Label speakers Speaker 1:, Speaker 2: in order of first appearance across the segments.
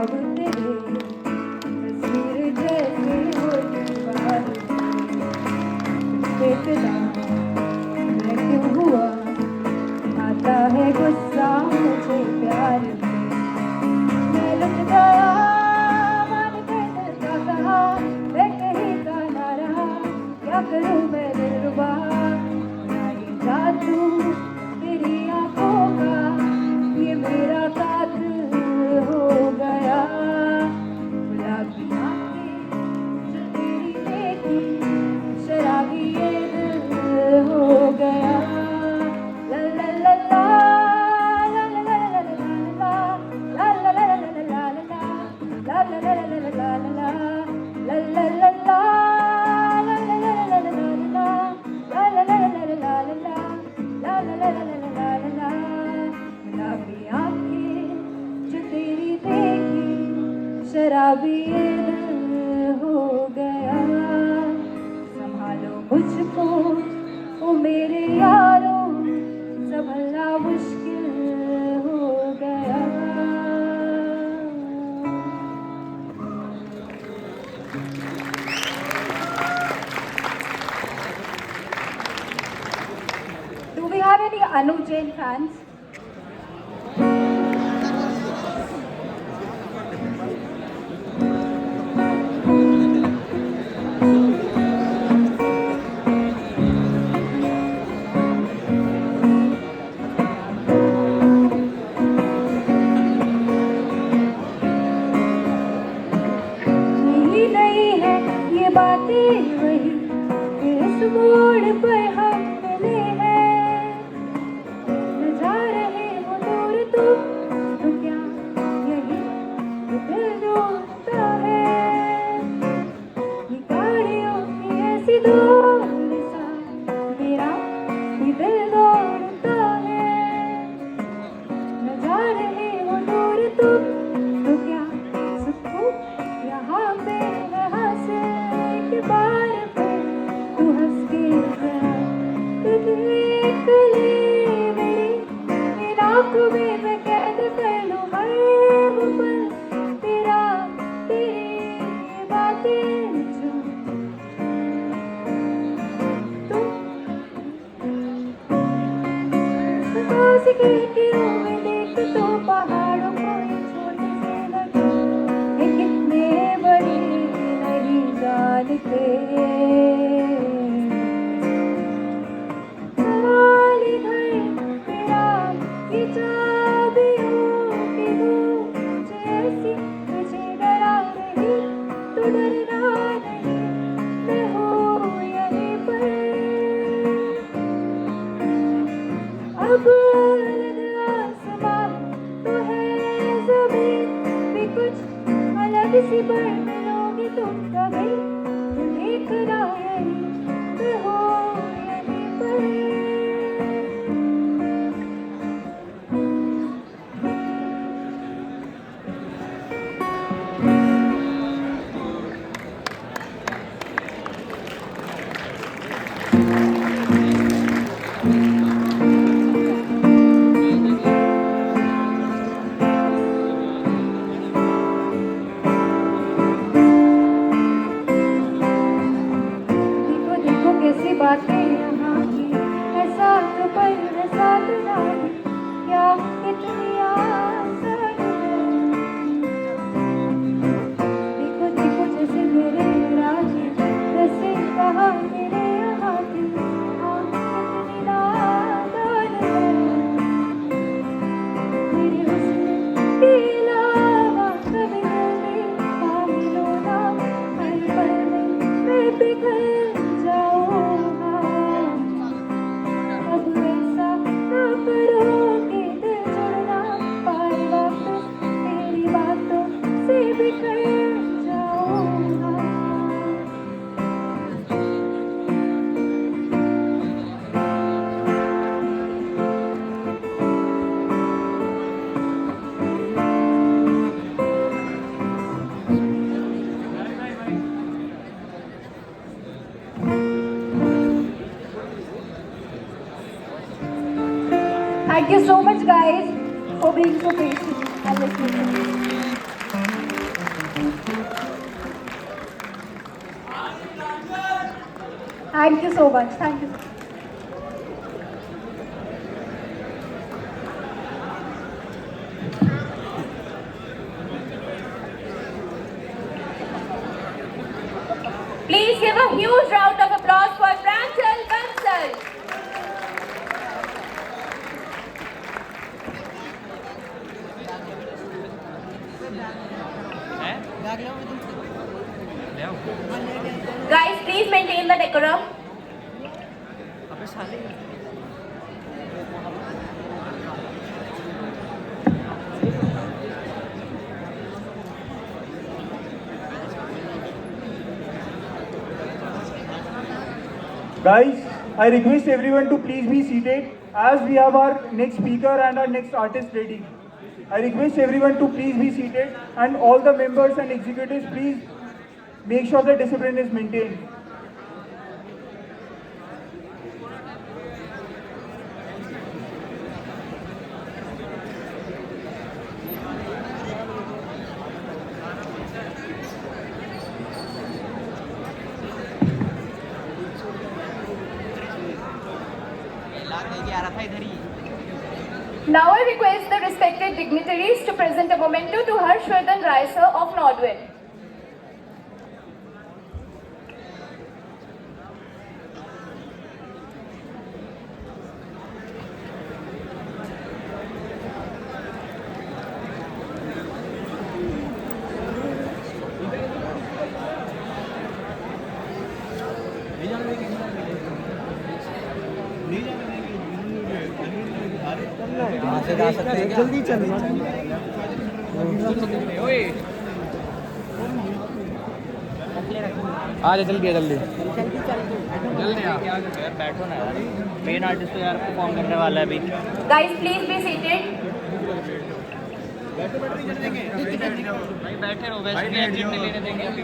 Speaker 1: ख्वाब तेरे तस्वीर जैसे हो दीवार पे फिदा मैं क्यों हुआ आता है गुस्सा मुझे प्यार पे मैं लुट गया मान के दिल का कहा मैं कहीं का ना रहा क्या करूं मैं दिलरुबा ना ये जादू तेरी आंखों का ये मेरा कातिल हो गया गुलाबी आंखें जो तेरी देखी शराबी ये दिल हो गया ला ला ला ला ला ला ला ला ला ला ला ला ला ला ला ला शराबी ये दिल हो गया संभालो मुझको ओ मेरे यारों संभलना मुश्किल हो गया Do we have any Anu Jain fans? बातें वही इस मोड़ पर हम मिले हैं न जा रहे हो दूर तो क्या यही दिल ढूंढता है ये गाड़ियों की ऐसी दूर सा मेरा ये दिल दौड़ता है न जा रहे हो दूर तो क्या सबको यहाँ पे बार पर तू हंस के जरा तू देख ले मेरी आँखों में मैं कैद कर लूँ हर वो पल तेरा तेरी बातें जो तुम पास के किरणों में देख तो पहाड़ों को ये छोटे से लगे ये कितने बड़े नहीं जानते सवाल इधर मेरा ये चाबियों की मुझे ऐसी तुझे डरा नहीं तो डरना नहीं मैं हूँ यहीं पर अब अलग आसमां तो है ज़मीन भी कुछ अलग सी पर मिलोगी तुम कभी देखना यही मैं हूँ यहीं पर कैसी बातें यहाँ की ऐसा तो पर ऐसा तो नहीं क्या कितनी आसान है देखो देखो जैसे मेरे राजी जैसे कहा मेरे यहाँ की कितनी नादान है मेरे हुस्न के अलावा कभी कभी पागलो ना हर पल में मैं बिखर Thank you so much, guys, for being so patient and listening to me. Thank you so much. Thank you.
Speaker 2: Please give a huge round of applause for Pranjal Bansal. Guys, please maintain the decorum.
Speaker 3: Guys, I request everyone to please be seated as we have our next speaker and our next artist ready. I request everyone to please be seated and all the members and executives please make sure the discipline is maintained.
Speaker 2: Now I request the respected dignitaries to present a memento to Harshvardhan Rai sir of Nodwin.
Speaker 3: जल्दी चलना
Speaker 4: आ जा जल्दी जल्दी जल्दी यार बैठो ना यार मेन आर्टिस्ट तो यार परफॉर्म करने वाला है अभी
Speaker 2: Guys, please be seated.
Speaker 4: भाई बैठे रहो वैसे भी एग्जिट नहीं लेने देंगे अभी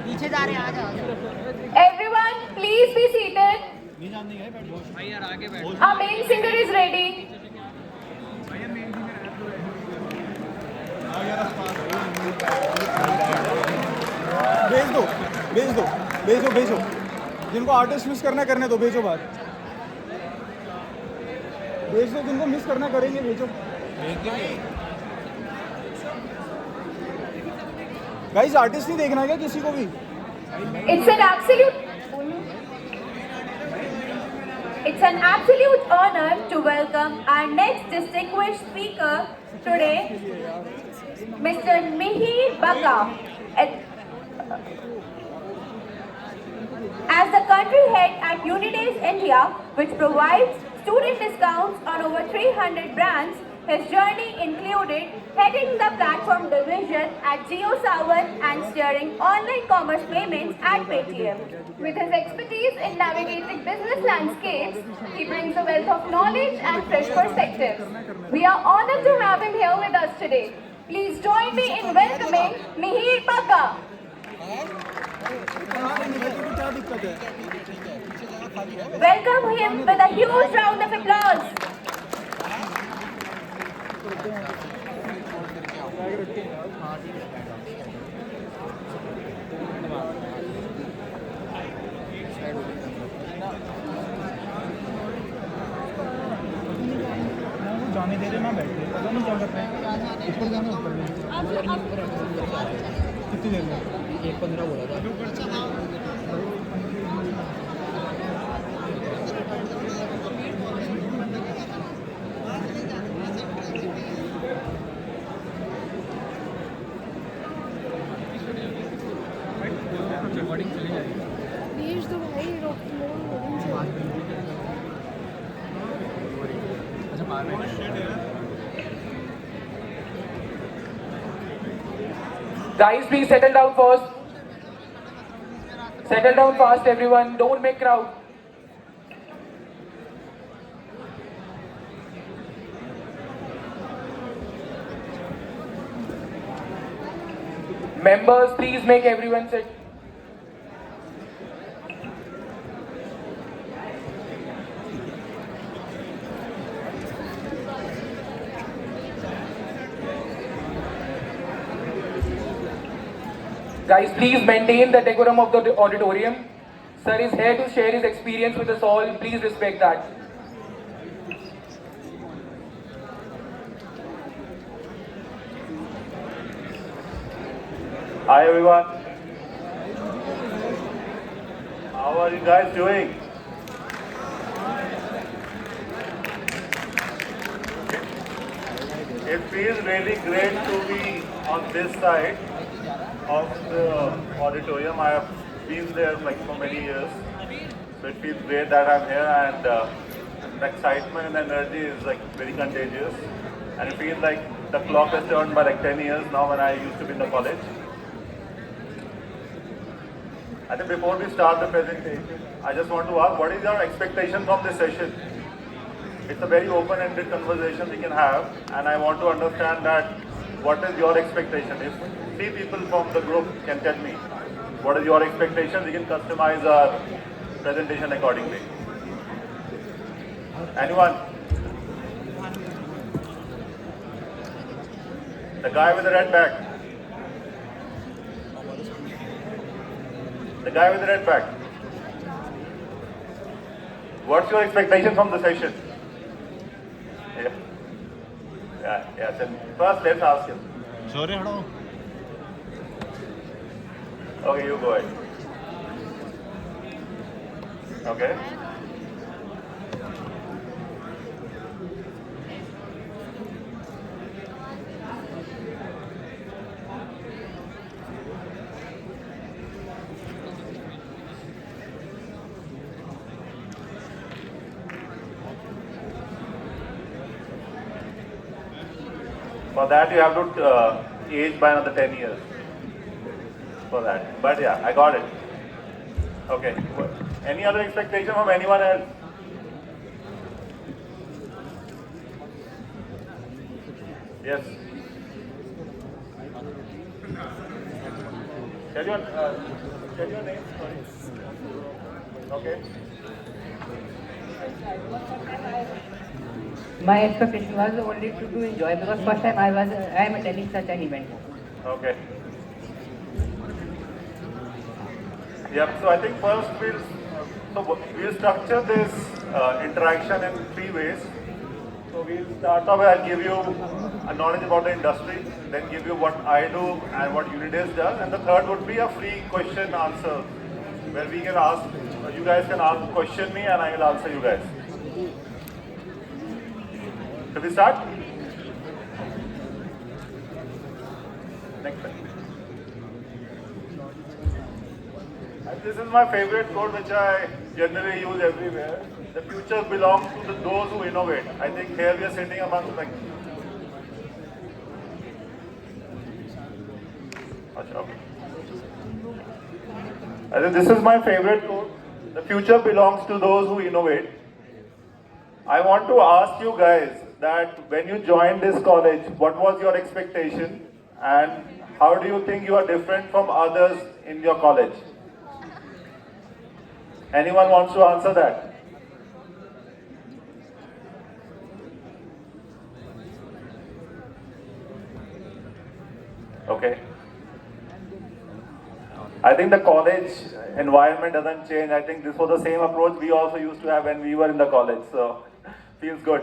Speaker 4: पीछे जा रहे हैं आ जाओ
Speaker 2: Everyone, please be seated.
Speaker 4: भाई यार आगे बैठो
Speaker 2: Our main singer is ready.
Speaker 3: भेज दो भेज दो भेजो भेजो जिनको आर्टिस्ट मिस करना करने दो भेजो बात भेज दो जिनको मिस करना करेंगे भेजो गाइस आर्टिस्ट नहीं देखना क्या किसी को भी
Speaker 2: It's an absolute honor to welcome our next distinguished speaker today, Mr. Mihir Baka. As the country head at Unidays India, which provides student discounts on over 300 brands, his journey included heading the platform division at JioSavan and steering online commerce payments at Paytm. With his expertise in navigating business landscapes, he brings a wealth of knowledge and fresh perspectives. We are honored to have him here with us today. Please join me in welcoming Mihir Baka. Welcome him with a huge round of applause.
Speaker 3: जाने दे रहे ना बैठे पता नहीं क्या कर रहे हैं ऊपर जाना ऊपर कितनी देर में 1:15 बोला था
Speaker 5: Guys, please settle down first. Settle down fast, everyone. Don't make crowd. Members, please make everyone sit. Guys, please maintain the decorum of the auditorium. Sir is here to share his experience with us all. Please respect that.
Speaker 6: Hi everyone. How are you guys doing? It feels really great to be on this side of the auditorium. I have been there like for many years. So it feels great that I'm here, and the excitement and energy is like very contagious. And it feels like the clock has turned by like 10 years now when I used to be in the college. I think before we start the presentation, I just want to ask, what is your expectation from this session? It's a very open-ended conversation we can have, and I want to understand that what is your expectation? If 3 people from the group can tell me what is your expectation, we can customize our presentation accordingly. Anyone? The guy with the red bag. The guy with the red bag. What's your expectation from the session? Yeah. So first, let's ask him.
Speaker 7: Sorry, hello.
Speaker 6: Okay, you go ahead. Okay. For that, you have to age by another 10 years. For that. But yeah, I got it. Okay. Any other expectation from anyone else? Yes. Tell your name. Sorry. Okay.
Speaker 8: My expectation was only to enjoy because first time I am attending such an event.
Speaker 6: Okay. Yep. So I think first we'll structure this interaction in 3 ways. So we'll start off. I'll give you a knowledge about the industry, then give you what I do and what Unidays does, and the third would be a free question answer where we can ask. You guys can question me, and I will answer you guys. Should we start? Next slide. And this is my favorite quote, which I generally use everywhere. The future belongs to those who innovate. I think here we are sitting among like. I think this is my favorite quote. The future belongs to those who innovate. I want to ask you guys that when you joined this college, what was your expectation and how do you think you are different from others in your college? Anyone wants to answer that? Okay. I think the college environment doesn't change. I think this was the same approach we also used to have when we were in the college. So, feels good.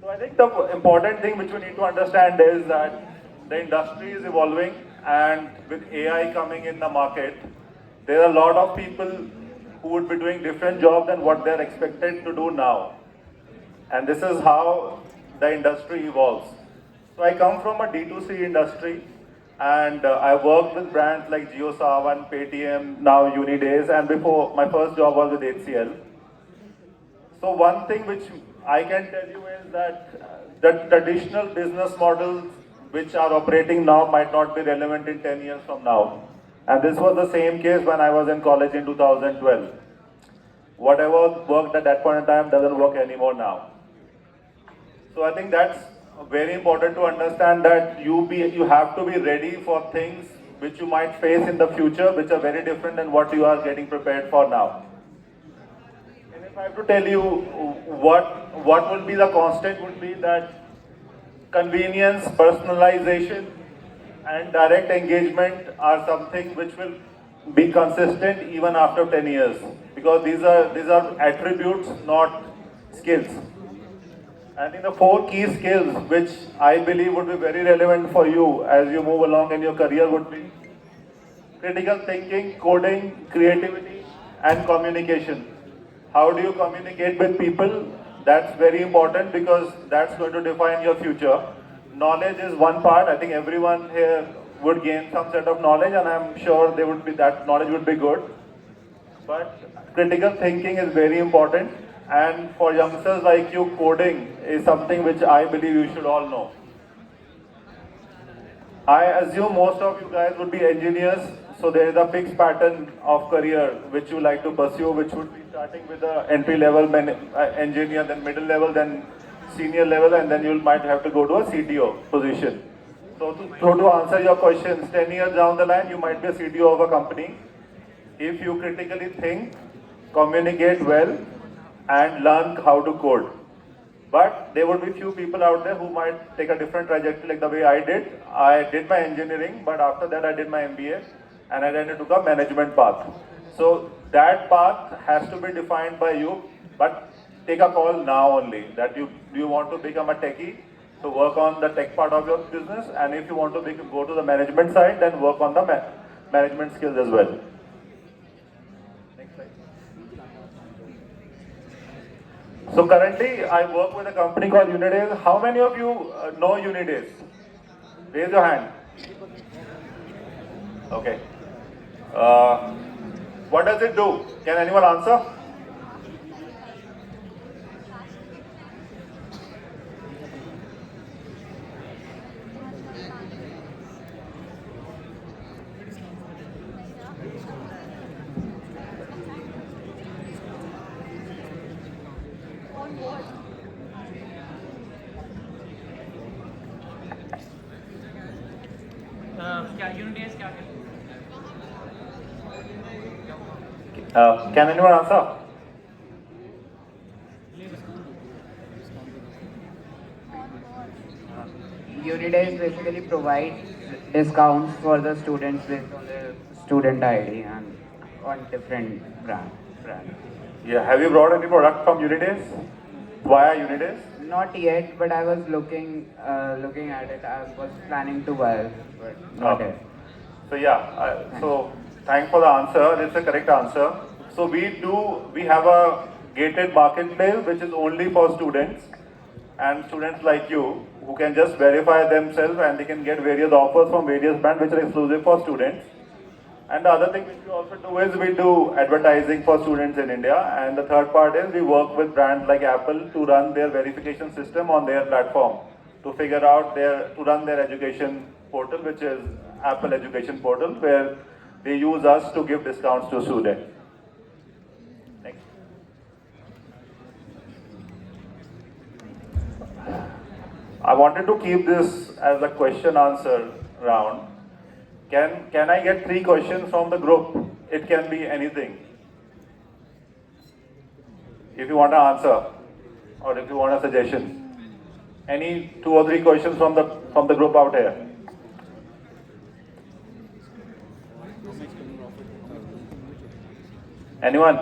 Speaker 6: So I think the important thing which we need to understand is that the industry is evolving, and with AI coming in the market, there are a lot of people who would be doing different jobs than what they're expected to do now. And this is how the industry evolves. So I come from a D2C industry, and I worked with brands like JioSaavn, Paytm, now Unidays, and before my first job was with HCL. So one thing which I can tell you is that the traditional business models which are operating now might not be relevant in 10 years from now. And this was the same case when I was in college in 2012. Whatever worked at that point in time doesn't work anymore now. So I think that's very important to understand that you have to be ready for things which you might face in the future, which are very different than what you are getting prepared for now. And if I have to tell you what would be the constant, would be that convenience, personalization, and direct engagement are something which will be consistent even after 10 years, because these are attributes, not skills. I think the four key skills which I believe would be very relevant for you as you move along in your career would be critical thinking, coding, creativity, and communication. How do you communicate with people? That's very important because that's going to define your future. Knowledge is one part. I think everyone here would gain some set of knowledge, and I'm sure that knowledge would be good. But critical thinking is very important, and for youngsters like you, coding is something which I believe you should all know. I assume most of you guys would be engineers, so there is a fixed pattern of career which you like to pursue, which would be starting with the entry level engineer, then middle level, then senior level, and then you might have to go to a CTO position. So to answer your questions, 10 years down the line, you might be a CTO of a company if you critically think, communicate well, and learn how to code. But there would be few people out there who might take a different trajectory like the way I did. I did my engineering, but after that I did my MBA and I then took a management path. So that path has to be defined by you, but take a call now only that you want to become a techie, so work on the tech part of your business, and if you want to go to the management side, then work on the management skills as well. So currently, I work with a company called Unidays. How many of you know Unidays? Raise your hand. Okay. What does it do? Can anyone answer? Can anyone answer?
Speaker 8: Unidays basically provide discounts for the students based on their student ID and on different brands.
Speaker 6: Yeah. Have you brought any product from Unidays? Via Unidays?
Speaker 8: Not yet, but I was looking at it. I was planning to buy, but not yet.
Speaker 6: So yeah, so thanks for the answer. It's a correct answer. So we have a gated marketplace which is only for students and students like you who can just verify themselves and they can get various offers from various brands which are exclusive for students. And the other thing which we also do is we do advertising for students in India. And the third part is we work with brands like Apple to run their verification system on their platform to run their education portal, which is Apple Education Portal, where they use us to give discounts to students. Next. I wanted to keep this as a question answer round. Can I get 3 questions from the group? It can be anything. If you want to answer or if you want a suggestion. Any 2 or 3 questions from the group out here? Anyone?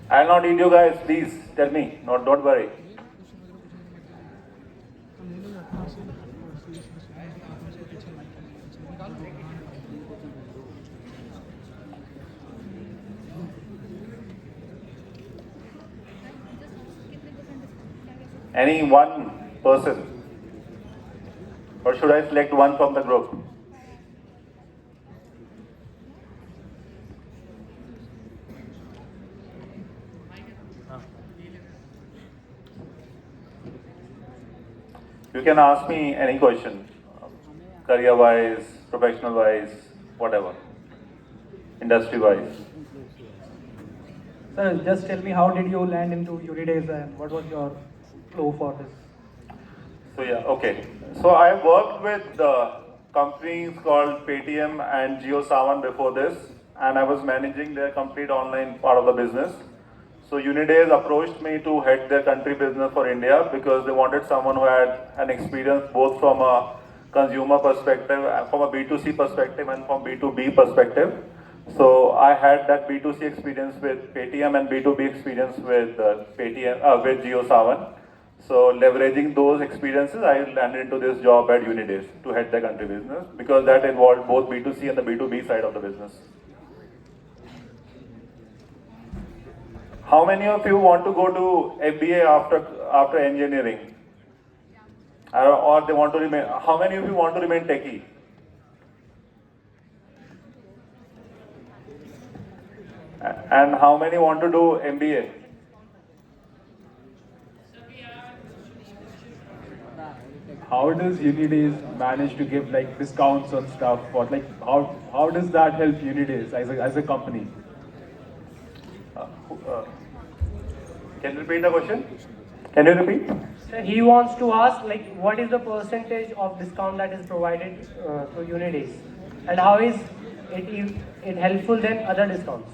Speaker 6: I'll not eat you guys, please tell me. Don't worry. Any one person? Or should I select one from the group? You can ask me any question, career-wise, professional-wise, whatever, industry-wise.
Speaker 3: Sir, just tell me, how did you land into Unidays and what was your flow for this?
Speaker 6: So yeah, okay. So I worked with companies called Paytm and JioSavan before this, and I was managing their complete online part of the business. So Unidays approached me to head their country business for India because they wanted someone who had an experience both from a consumer perspective, from a B2C perspective and from B2B perspective. So I had that B2C experience with Paytm and B2B experience with with JioSaavn. So leveraging those experiences, I landed into this job at Unidays to head the country business because that involved both B2C and the B2B side of the business. How many of you want to go to MBA after engineering? Or they want to remain? How many of you want to remain techie? And how many want to do MBA?
Speaker 3: How does Unidays manage to give like discounts on stuff? Or like how does that help Unidays as a company?
Speaker 6: Can you repeat the question? Can you repeat?
Speaker 7: Sir, he wants to ask like what is the percentage of discount that is provided to Unidays and how is it helpful than other discounts?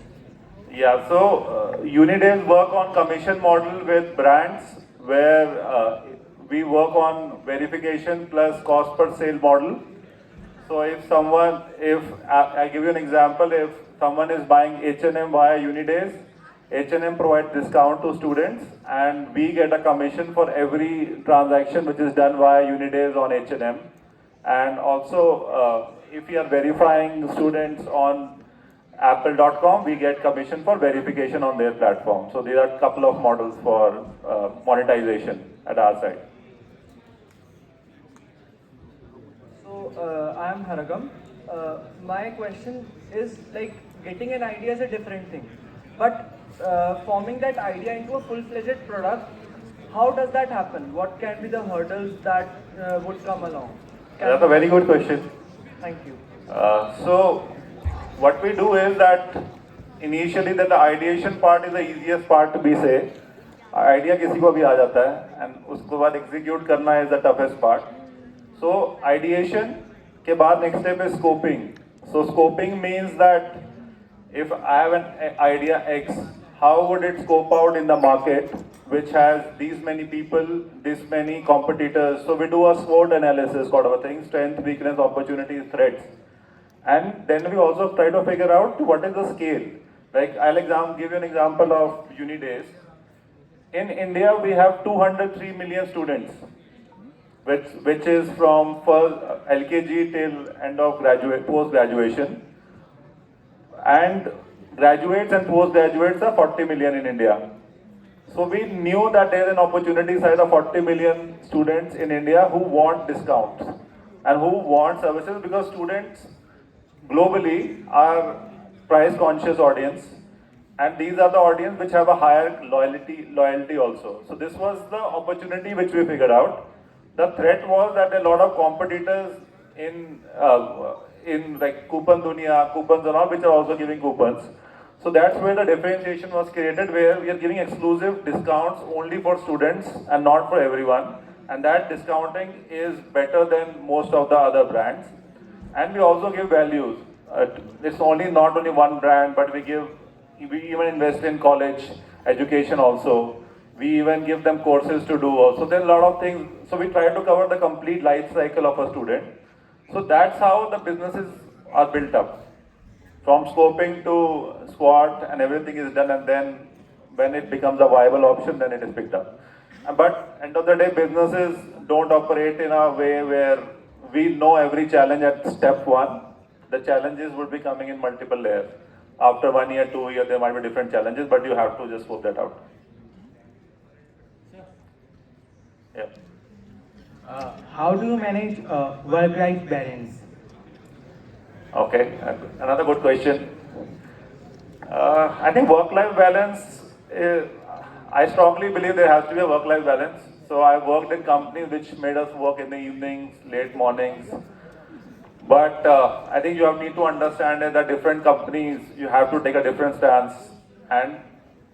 Speaker 6: Yeah, so Unidays work on commission model with brands where we work on verification plus cost per sale model. So if I give you an example, if someone is buying H&M via Unidays, H&M provides discount to students and we get a commission for every transaction which is done via Unidays on H&M. And also if we are verifying students on apple.com, we get commission for verification on their platform. So there are a couple of models for monetization at our side.
Speaker 9: So I am Haragam. My question is like getting an idea is a different thing, but forming that idea into a full-fledged product, how does that happen? What can be the hurdles that would come along?
Speaker 6: That's a very good question.
Speaker 9: Thank you.
Speaker 6: So what we do is that initially that the ideation part is the easiest part to be say. Idea किसी को भी आ जाता है and उसको बाद execute करना is the toughest part. So ideation के बाद next step is scoping. So scoping means that if I have an idea X, how would it scope out in the market which has these many people, this many competitors. So we do a SWOT analysis kind of a thing, strength, weakness, opportunities, threats. And then we also try to figure out what is the scale. Like give you an example of Unidays. In India, we have 203 million students, which is from first LKG till end of post-graduation. And graduates and postgraduates are 40 million in India. So we knew that there is an opportunity side of 40 million students in India who want discounts and who want services because students globally are price conscious audience and these are the audience which have a higher loyalty also. So this was the opportunity which we figured out. The threat was that a lot of competitors in like Coupon Dunia, coupons and all which are also giving coupons. So that's where the differentiation was created where we are giving exclusive discounts only for students and not for everyone. And that discounting is better than most of the other brands. And we also give values. It's not only one brand, but we even invest in college education also. We even give them courses to do also. There are a lot of things. So we try to cover the complete life cycle of a student. So that's how the businesses are built up. From scoping to SWOT and everything is done and then when it becomes a viable option, then it is picked up. But end of the day, businesses don't operate in a way where we know every challenge at step one. The challenges would be coming in multiple layers. After 1 year, 2 years, there might be different challenges, but you have to just scope that out. Yeah.
Speaker 9: How do you manage work-life balance?
Speaker 6: Okay, another good question. I think work-life balance, I strongly believe there has to be a work-life balance. So I worked in companies which made us work in the evenings, late mornings. But I think you need to understand that different companies, you have to take a different stance. And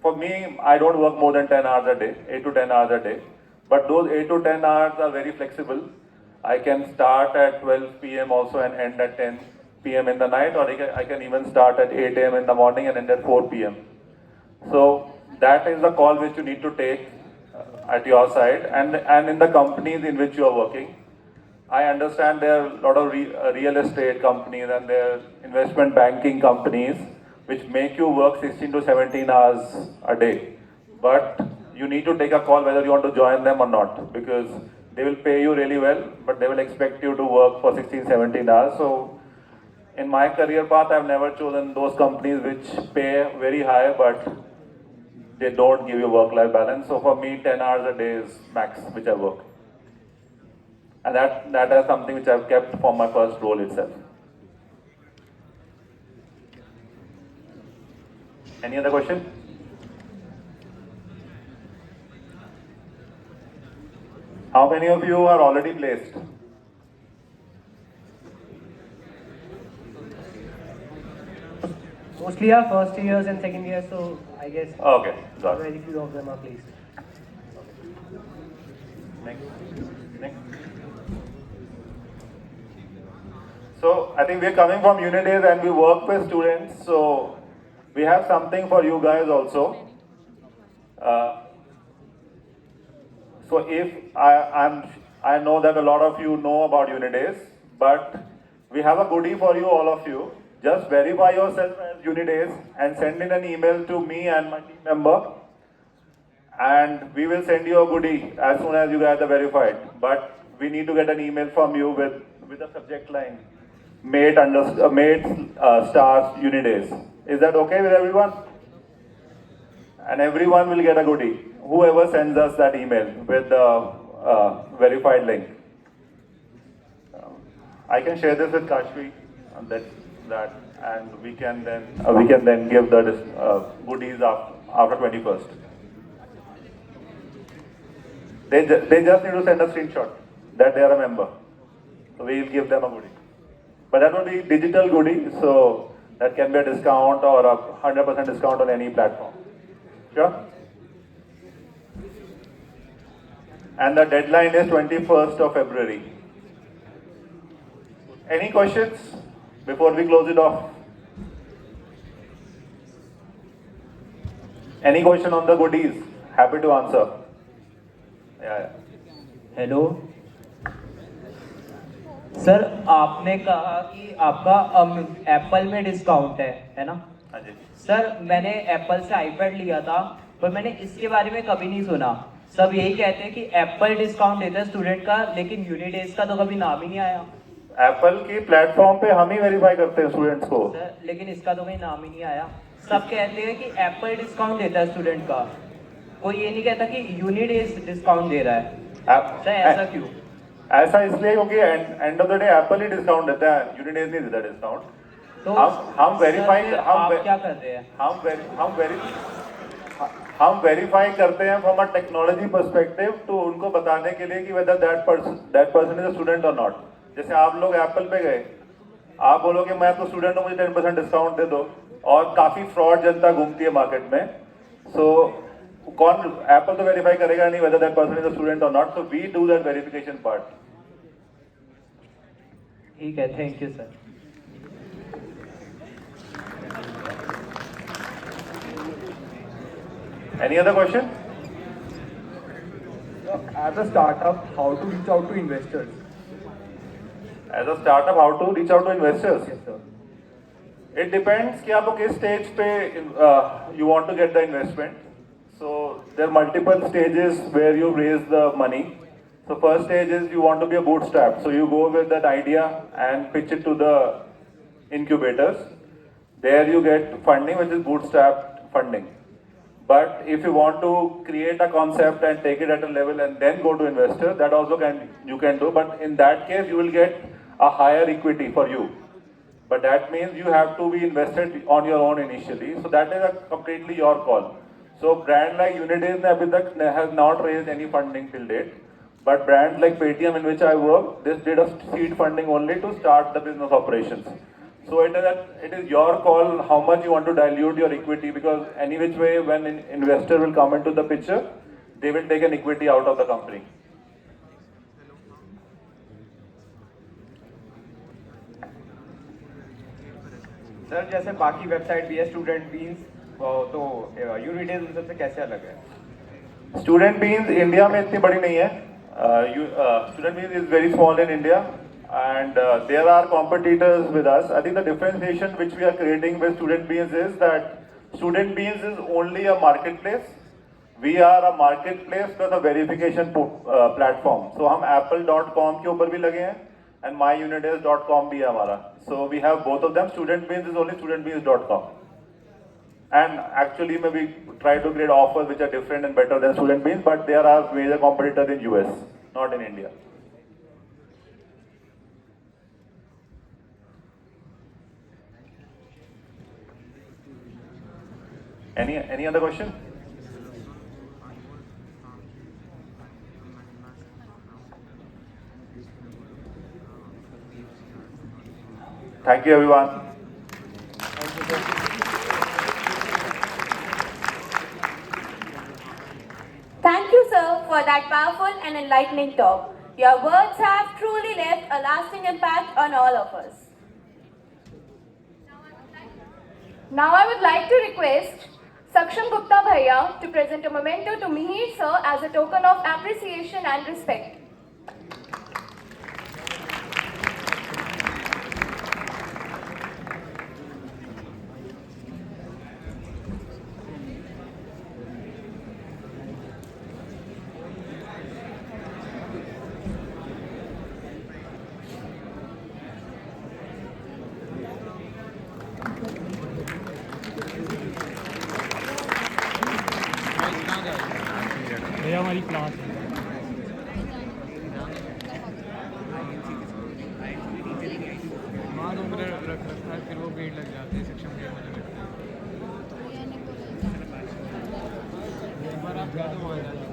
Speaker 6: for me, I don't work more than 10 hours a day, 8 to 10 hours a day. But those 8 to 10 hours are very flexible. I can start at 12 p.m. also and end at 10 p.m. in the night, or I can even start at 8 a.m. in the morning and end at 4 p.m. So that is the call which you need to take at your side and in the companies in which you are working. I understand there are a lot of real estate companies and there are investment banking companies which make you work 16 to 17 hours a day. But you need to take a call whether you want to join them or not, because they will pay you really well, but they will expect you to work for 16, 17 hours. So in my career path, I've never chosen those companies which pay very high, but they don't give you work-life balance. So for me, 10 hours a day is max which I work. And that is something which I've kept from my first role itself. Any other question? How many of you are already placed?
Speaker 7: Mostly are first years and second years, so I guess
Speaker 6: Okay, got it.
Speaker 7: very few of them are placed.
Speaker 6: Next. So I think we're coming from Unidays and we work with students. So we have something for you guys also. So if I know that a lot of you know about Unidays, but we have a goodie for you, all of you. Just verify yourself as Unidays and send in an email to me and my team member, and we will send you a goodie as soon as you guys are verified. But we need to get an email from you with a subject line, mate stars Unidays. Is that okay with everyone? And everyone will get a goodie, whoever sends us that email with the verified link. I can share this with Kashvi, and and we can then give the goodies after 21st. They just need to send a screenshot that they are a member. So we will give them a goodie. But that will be digital goodie, so that can be a discount or a 100% discount on any platform. Sure? And the deadline is 21st of February. Any questions before we close it off? Any question on the goodies? Happy to answer. Yeah.
Speaker 10: Hello sir, आपने कहा कि आपका Apple में discount है ना?
Speaker 6: हाँ जी
Speaker 10: sir, मैंने Apple से आईपैड लिया था, पर मैंने इसके बारे में कभी नहीं सुना। सब यही कहते हैं कि एप्पल डिस्काउंट देता है स्टूडेंट का, लेकिन यूनिडेज का तो कभी नाम ही नहीं आया।
Speaker 6: एप्पल की प्लेटफॉर्म पे हम ही वेरीफाई करते हैं स्टूडेंट्स को।
Speaker 10: सर, लेकिन इसका तो कहीं नाम ही नहीं आया। सब कहते हैं कि एप्पल डिस्काउंट देता है स्टूडेंट का, कोई ये नहीं कहता कि यूनिडेज डिस्काउंट दे रहा है। सर, ऐसा क्यों?
Speaker 6: ऐसा इसलिए क्योंकि end of the day Apple he discount देता है, यूनिडेज नहीं देता डिस्काउंट।
Speaker 10: तो
Speaker 6: हम वेरीफाई
Speaker 10: क्या करते हैं?
Speaker 6: हम वेरीफाई करते हैं फ्रॉम अ टेक्नोलॉजी पर्सपेक्टिव, तो उनको बताने के लिए कि weather that person is a student और नॉट। जैसे आप लोग एप्पल पे गए, आप बोलोगे मैं तो स्टूडेंट हूँ, मुझे 10% डिस्काउंट दे दो, और काफी फ्रॉड जनता घूमती है मार्केट में। सो कौन एप्पल तो वेरीफाई करेगा नहीं whether that person is a student और not, so we do that verification part.
Speaker 10: ठीक है, thank you sir.
Speaker 6: Any other question?
Speaker 9: As a startup, how to reach out to investors?
Speaker 6: As a startup, how to reach out to investors?
Speaker 9: Yes, sir.
Speaker 6: It depends कि आपको किस stage पे you want to get the investment. So there are multiple stages where you raise the money. So first stage is you want to be a bootstrap. So you go with that idea and pitch it to the incubators. There you get funding, which is bootstrap funding. But if you want to create a concept and take it at a level and then go to investors, that also you can do. But in that case, you will get a higher equity for you. But that means you have to be invested on your own initially. So that is a completely your call. So brand like Unidays has not raised any funding till date. But brands like Paytm, in which I work, this did a seed funding only to start the business operations. So it is your call how much you want to dilute your equity, because any which way when an investor will come into the picture, they will take an equity out of the company.
Speaker 11: Sir, जैसे बाकी website भी है student beans, तो यूनिडेज उन सबसे कैसे अलग है?
Speaker 6: स्टूडेंट बीन्स इंडिया में इतनी बड़ी नहीं है, Student Beans is very small in India, and there are competitors with us. I think the differentiation which we are creating with Student Beans is that Student Beans is only a marketplace. We are a marketplace plus a verification platform. So हम apple.com के ऊपर भी लगे हैं and myunidays.com भी है हमारा. So we have both of them. Student Beans is only studentbeans.com. And actually maybe try to create offers which are different and better than Student Beans, but there are major competitors in US, not in India. Any other question? Thank you, everyone.
Speaker 2: Thank you, sir, for that powerful and enlightening talk. Your words have truly left a lasting impact on all of us. Now I would like to request Saksham Gupta Bhaiya to present a memento to Mihir sir as a token of appreciation and respect.
Speaker 12: भैया हमारी class है वहाँ तो उधर रख रखा है फिर वो भीड़ लग जाती है सेक्शन में एक बार आप क्या तो वहाँ जाते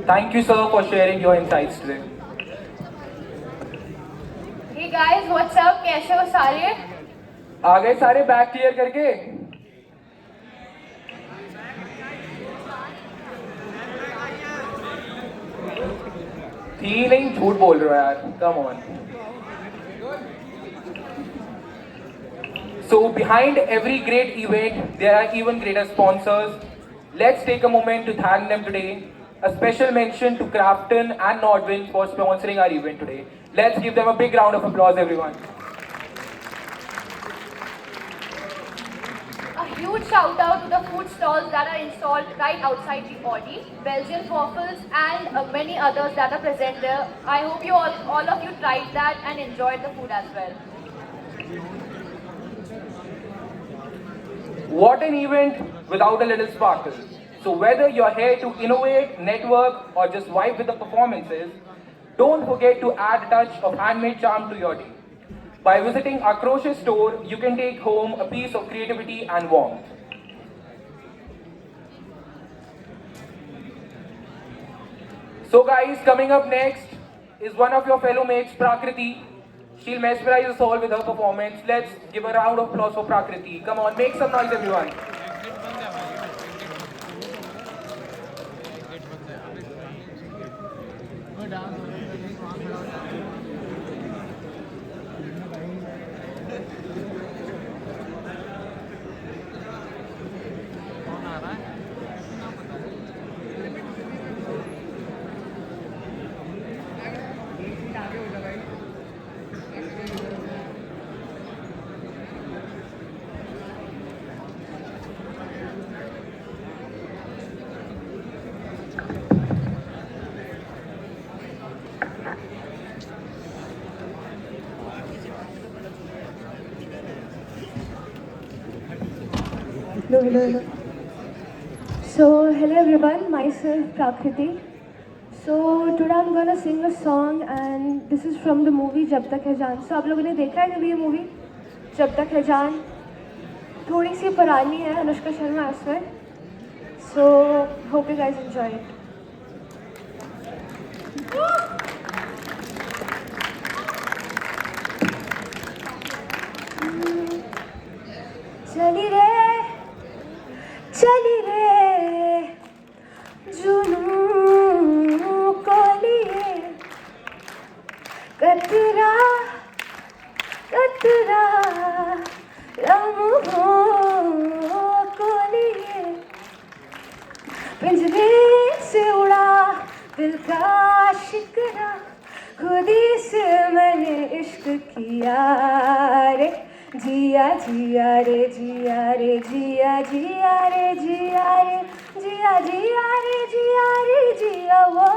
Speaker 5: Thank you, sir, for sharing your insights today.
Speaker 2: Hey guys, what's up? कैसे हो सारे?
Speaker 5: आ गए सारे बैग क्लियर करके? थी नहीं, झूठ बोल रहे हो यार. Come on. So behind every great event, there are even greater sponsors. Let's take a moment to thank them today. A special mention to Crafton and Nordwin for sponsoring our event today. Let's give them a big round of applause, everyone.
Speaker 2: A huge shout out to the food stalls that are installed right outside the Audi, Belgian waffles and many others that are present there. I hope you all of you tried that and enjoyed the food as well.
Speaker 5: What an event without a little sparkle. So whether you're here to innovate, network, or just vibe with the performances, don't forget to add a touch of handmade charm to your day. By visiting our crochet store, you can take home a piece of creativity and warmth. So guys, coming up next is one of your fellow mates, Prakriti. She'll mesmerize us all with her performance. Let's give a round of applause for Prakriti. Come on, make some noise, everyone.
Speaker 1: Hello. So, hello everyone, myself Prakriti. So, today I'm gonna sing a song and this is from the movie Jab Tak Hai Jaan. So, आप लोगों ने देखा है कभी ये movie जब तक है जान? थोड़ी सी पुरानी है, अनुष्का शर्मा है उसमें. So, hope you guys enjoy it. चली रे जुनून दिल का शिकरा खुदी से मैंने इश्क किया रे, जिया जिया रे जिया रे जिया जिया रे जिया रे जिया जिया रे जिया रे जिया वो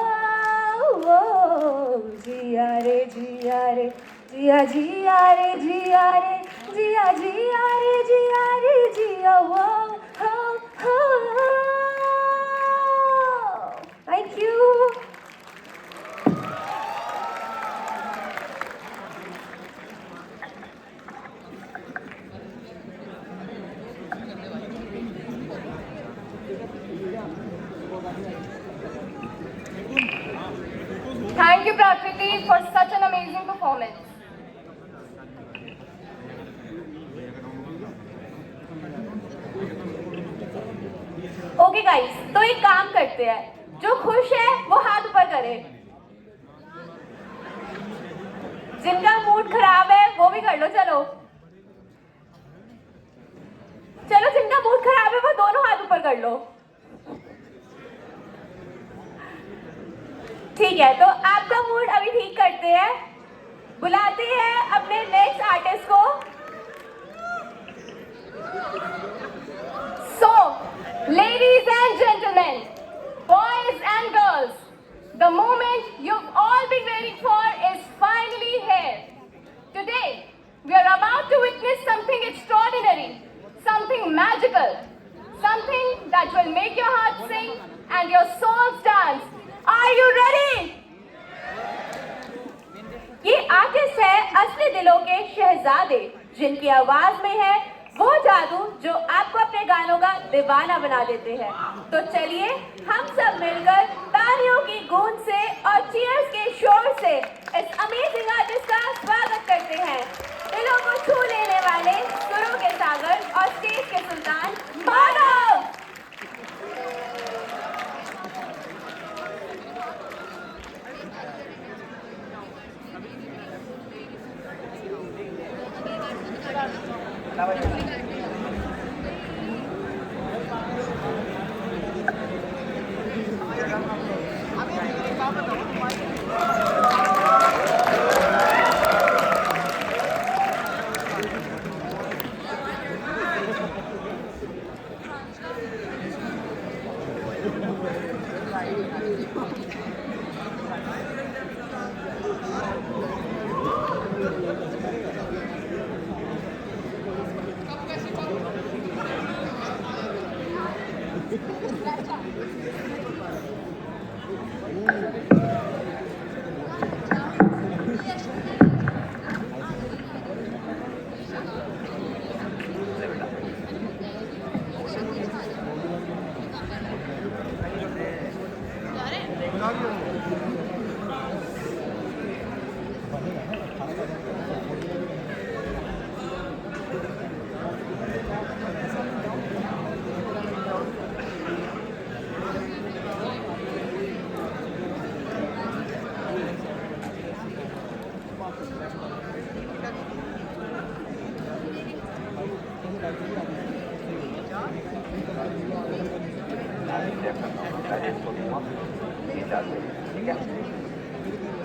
Speaker 1: जिया रे जिया रे जिया जिया रे जिया रे जिया जिया रे जिया रे जिया वो हो। Thank you.
Speaker 2: Thank you, Prakriti, for such an amazing performance. Okay, guys, तो एक काम करते हैं, जो खुश है वो हाथ ऊपर करे, जिनका मूड खराब है वो भी कर लो। चलो चलो, जिनका मूड खराब है वो दोनों हाथ ऊपर कर लो। ठीक है, तो आपका मूड अभी ठीक करते हैं, बुलाते हैं अपने नेक्स्ट आर्टिस्ट को। So, ladies and gentlemen, boys and girls, the moment you've all been waiting for is finally here. Today, we are about to witness something extraordinary, something magical, something that will make your heart sing and your souls dance. Are you ready? ये artist है असली दिलों के शहजादे, जिनकी आवाज में है वो जादू जो आपको अपने गानों का दीवाना बना देते हैं। तो चलिए हम सब मिलकर तालियों की गूंज से और चीयर्स के शोर से इस अमेजिंग आर्टिस्ट का स्वागत करते हैं। दिलों को छू लेने वाले सुरों के सागर और स्टेज के सुल्तान Madhav.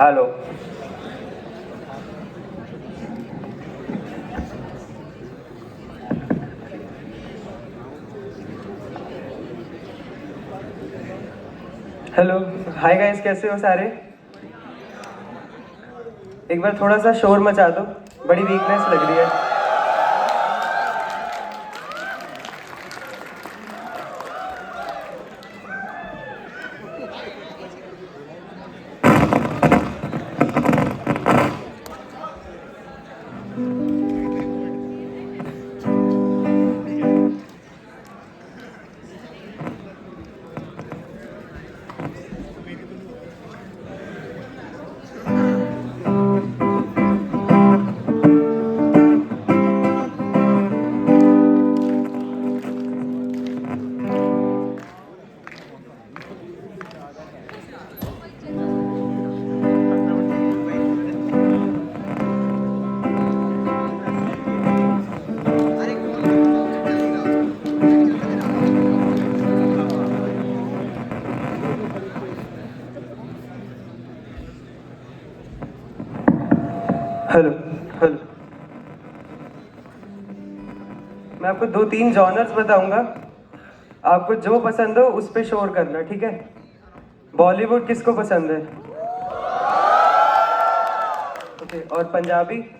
Speaker 11: Hello, hello, hi guys, कैसे हो सारे? एक बार थोड़ा सा शोर मचा दो, बड़ी वीकनेस लग रही है।
Speaker 9: हेलो हेलो, मैं आपको 2-3 जॉनर्स बताऊंगा, आपको जो पसंद हो उस पे शोर करना, ठीक है? बॉलीवुड किसको पसंद है? ओके, और पंजाबी? ठीक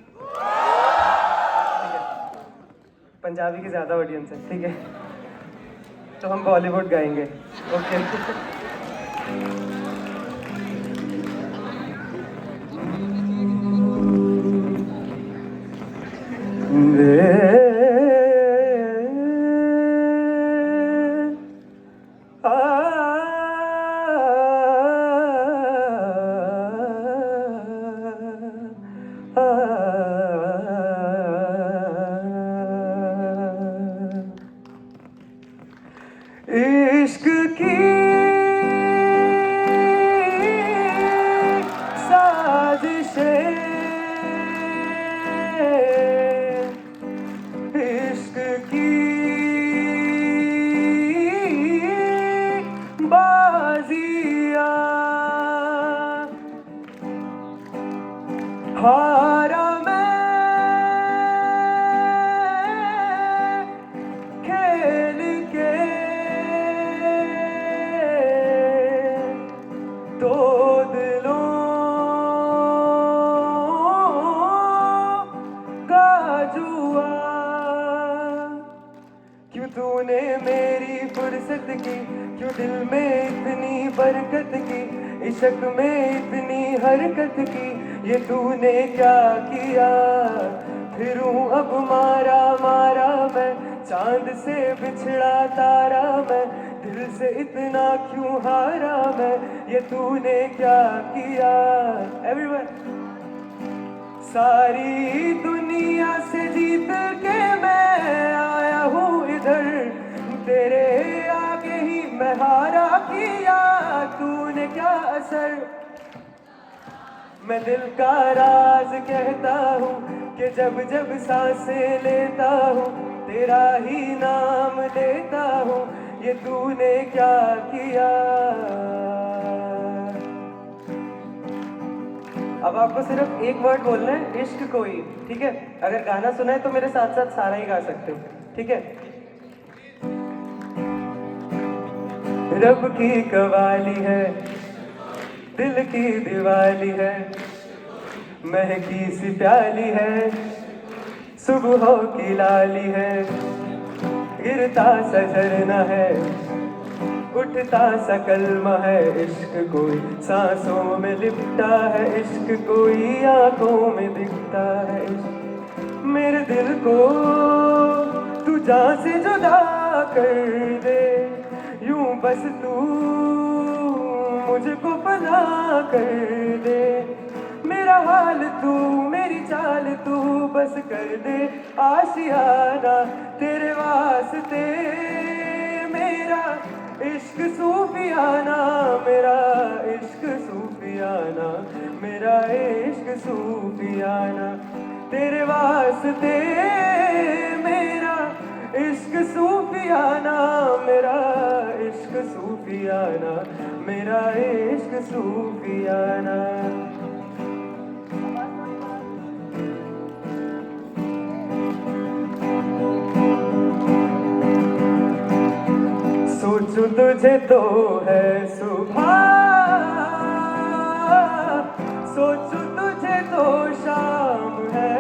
Speaker 9: है, पंजाबी की ज़्यादा ऑडियंस है, ठीक है? तो हम बॉलीवुड गाएंगे, ओके? इश्क की साजिशें, इश्क की बाजियां, हारा मैं खेल के, दो दिलों का जुआ। क्यों तूने मेरी फुर्सत की, क्यों दिल में इतनी बरकत की, इश्क में इतनी हरकत की, ये तूने क्या किया? फिरूं अब मारा मारा मैं, चांद से बिछड़ा तारा मैं, दिल से इतना क्यों हारा मैं, ये तूने क्या किया? एवरीवन, सारी दुनिया से जीत के मैं आया हूँ इधर, तेरे आगे ही मैं हारा, किया तूने क्या असर? मैं दिल का राज कहता हूँ कि जब जब सांसें लेता हूँ, तेरा ही नाम लेता हूँ, ये तूने क्या किया? अब आपको सिर्फ एक वर्ड बोलना है, इश्क कोई, ठीक है? अगर गाना सुना है तो मेरे साथ साथ सारा ही गा सकते हो, ठीक है? रब की कवाली है, दिल की दिवाली है, महकी सी प्याली है, सुबहों की लाली है, गिरता सा झरना है, उठता सा कलमा है, इश्क कोई सांसों में लिपटा है, इश्क कोई आंखों में दिखता है, इश्क मेरे दिल को तू जान से जुदा कर दे, यूं बस तू मुझको पना कर दे, मेरा हाल तू मेरी चाल तू बस कर दे आशियाना, तेरे वास्ते मेरा इश्क सूफियाना, मेरा इश्क सूफियाना, मेरा इश्क सूफियाना, तेरे वास्ते मेरा इश्क सूफियाना, मेरा इश्क सूफियाना, मेरा इश्क सूफियाना। सोचूं तुझे तो है सुबह, सोचूं तुझे तो शाम है,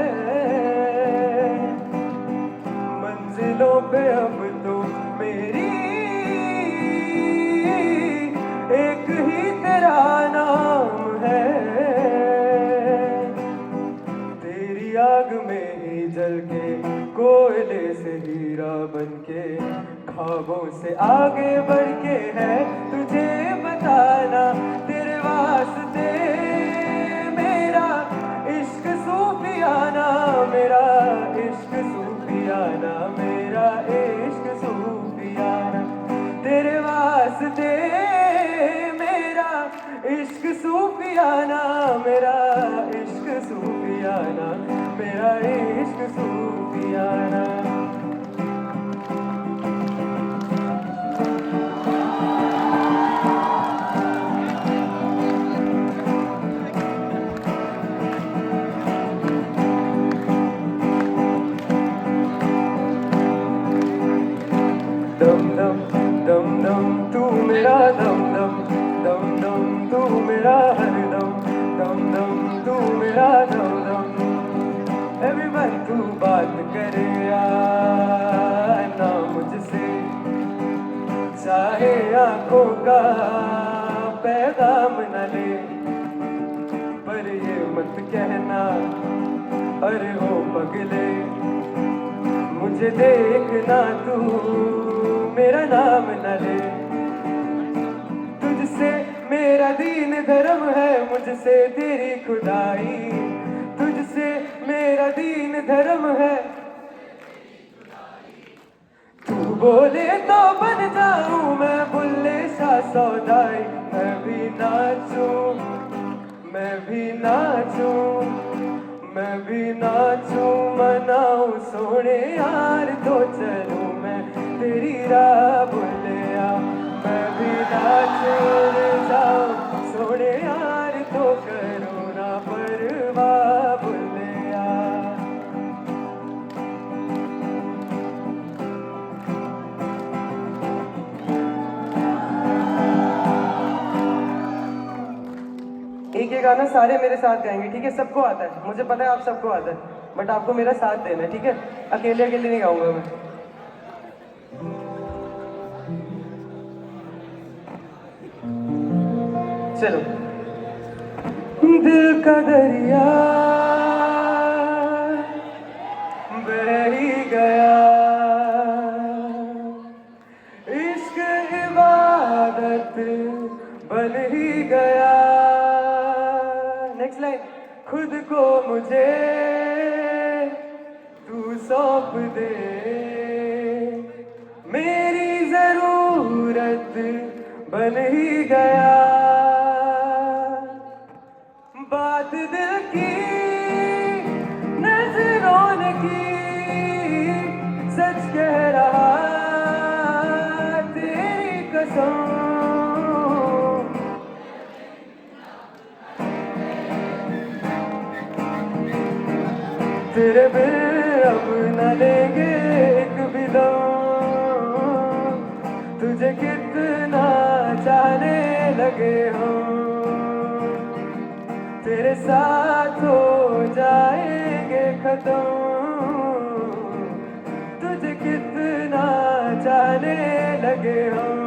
Speaker 9: मंजिलों पे अब तो मेरी एक ही तेरा नाम है, तेरी आग में ही जल के कोयले से हीरा बनके, ख्वाबों से आगे बढ़ के है तुझे बताना, तेरे वास्ते मेरा इश्क सूफियाना, मेरा इश्क सूफियाना, मेरा इश्क सूफियाना, तेरे वास्ते मेरा इश्क सूफियाना, मेरा इश्क सूफियाना, मेरा इश्क सूफियाना। का पैगाम न ले, पर ये मत कहना अरे हो पगले, मुझे देखना तू मेरा नाम न ले। तुझसे मेरा दीन धर्म है, मुझसे तेरी खुदाई, तुझसे मेरा दीन धर्म है। तू बोले तो बन जाऊं मैं बुल्ले सा सौदाई, मैं भी नाचूं, मैं भी नाचूं, मैं भी नाचूं, मनाऊं सोने यार तो चलूं मैं तेरी राह बुल्लिया, मैं भी नाचूं जाऊं सोने यार तो करूं ना परवाह बुल्लिया। एक ये गाना सारे मेरे साथ गाएंगे, ठीक है? सबको आता है, मुझे पता है आप सबको आता है, बट आपको मेरा साथ देना है, ठीक है? अकेले अकेले नहीं गाऊंगा मैं। चलो। दिल का दरिया बह ही गया, इश्क इबादत बन ही गया। Next line. खुद को मुझे तू सौंप दे, मेरी जरूरत बन ही गया। बात दिल की नजरों ने की, सच कह रहा तेरी कसम। तेरे बिन अब न लेंगे एक भी दम, तुझे कितना चाहने लगे हम, तेरे साथ हो जाएंगे खत्म, तुझे कितना चाहने लगे हम।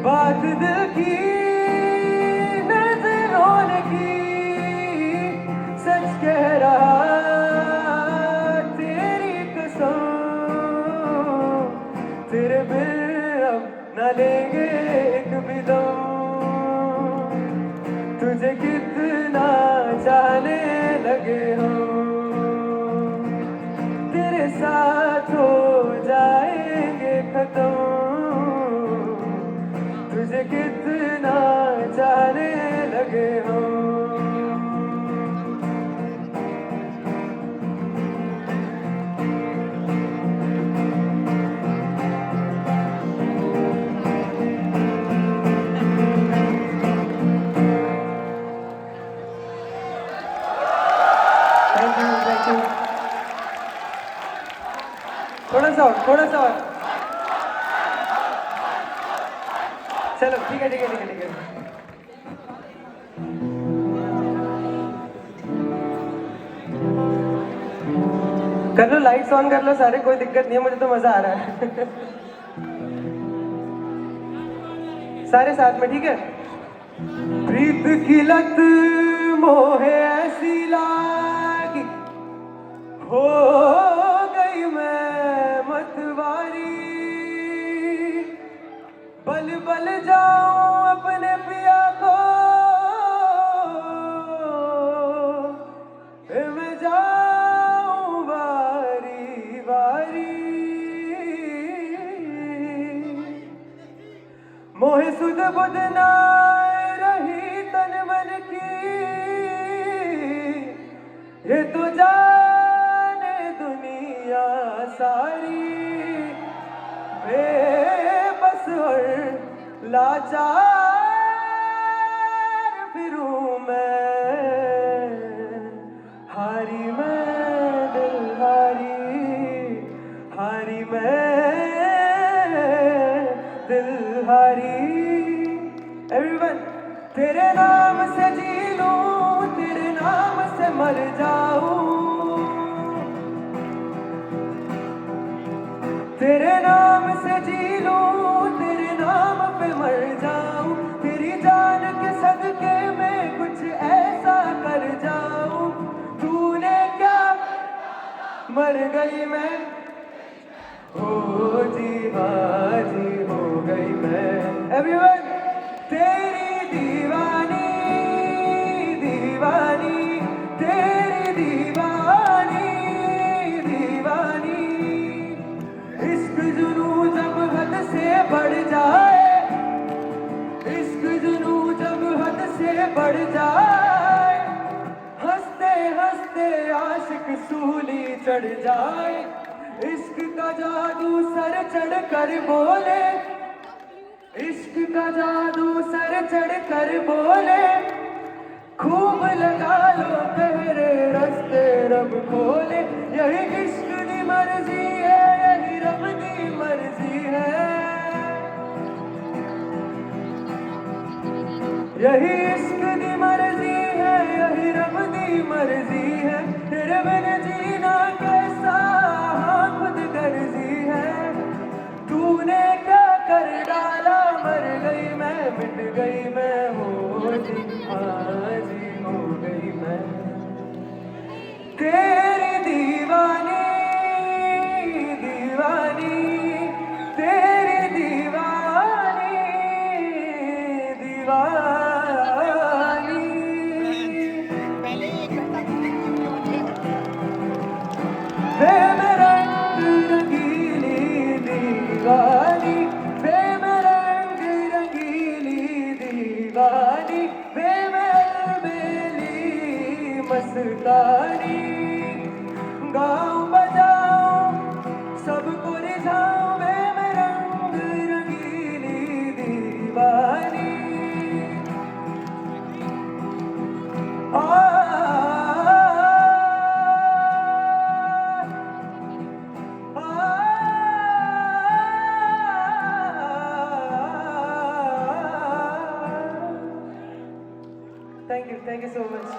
Speaker 9: बात दिल की नजरों ने की, सच कह रहा तेरी कसम, तेरे बिन अब न लेंगे एक भी दम, तुझे कितना चाहने लगे हम, तेरे साथ हो जाएंगे खत्म, तुझे कितना चाहने लगे हम। Thank you. थोड़ा सा और। चलो ठीक है। कर लो, लाइट्स ऑन कर लो सारे, कोई दिक्कत नहीं है, मुझे तो मजा आ रहा है। सारे साथ में, ठीक है? प्रीत की लत मोहे ऐसी लागी, हो गई मैं मतवारी, बल बल जाऊं अपने पिया को, मैं जाऊं बारी बारी, मोहे सुध बुध ना रही तन मन की, ये तो जाने दुनिया सारी, बेबस और लाचार फिरूं मैं, हारी मैं दिल हारी मैं दिल हारी। एवरीवन। तेरे नाम से जी लूं, तेरे नाम से मर जाऊं, तेरे नाम से जी लूं, तेरे नाम पे मर जाऊं, तेरी जान के सदके में कुछ ऐसा कर जाऊं। तूने क्या मर गई मैं, हो जी हो गई मैं। एवरीवन, तेरी दीवानी दीवानी, तेरी दीवानी दीवानी। इश्क जुनू जब हद से बढ़ जाए, इश्क जुनू जब हद से बढ़ जाए, हंसते हंसते आशिक सूली चढ़ जाए। इश्क का जादू सर चढ़ कर बोले, इश्क का जादू सर चढ़ कर बोले, खूब लगा लो तेरे रास्ते रब खोले। यही इश्क की मर्जी है, यही रब की मर्जी है, यही इश्क की मर्जी है, यही रब की मर्जी है। तेरे बिन जीना कैसा खुद गर्जी है। तूने क्या कर डाला, मर गई मैं, मिट गई मैं, हो जी हो गई मैं। तेरी दीवानी दीवानी, तेरी दीवानी दीवानी। वे में रंग रंगीली दीवानी, वे में रंग रंगीली दीवानी, वे में बेली मस्तानी। गाऊं बजाऊं सबको रिझाऊं, वे में रंग रंगीली दीवानी। Thank you so much.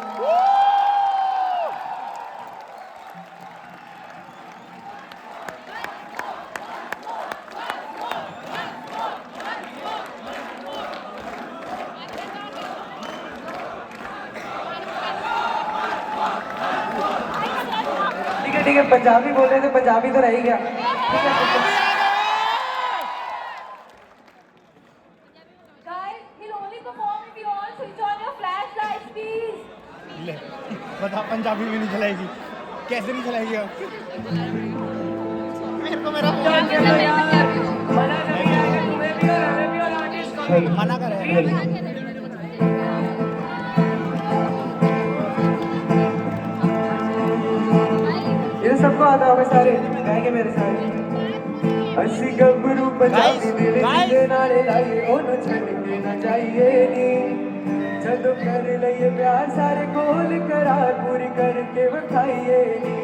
Speaker 9: ठीक है, पंजाबी बोल रहे थे, पंजाबी तो रह ही गया।
Speaker 2: Guys, he'll only perform if you all switch on your flashlights, please.
Speaker 12: ले बता, पंजाबी में नहीं चलाएगी, कैसे नहीं चलाएगी अब? मेरे को मेरा मना कर रहे हैं।
Speaker 9: ये सबको आता होगा, सारे गाएंगे मेरे सारे। ਅਸੀਂ ਗੱਭਰੂ ਪੰਜਾਬੀ ਦਿਲ ਦੇ ਨਾਲੇ ਲਾਈਏ, ਉਹਨੂੰ ਛੱਡ ਕੇ ਨਾ ਜਾਈਏ ਨੀ। ਜਦੋਂ ਕਰ ਲਈਏ ਪਿਆਰ ਸਾਰੇ ਕੋਲ ਕਰਾਰ ਪੂਰੀ ਕਰਕੇ ਵਿਖਾਈਏ ਨੀ।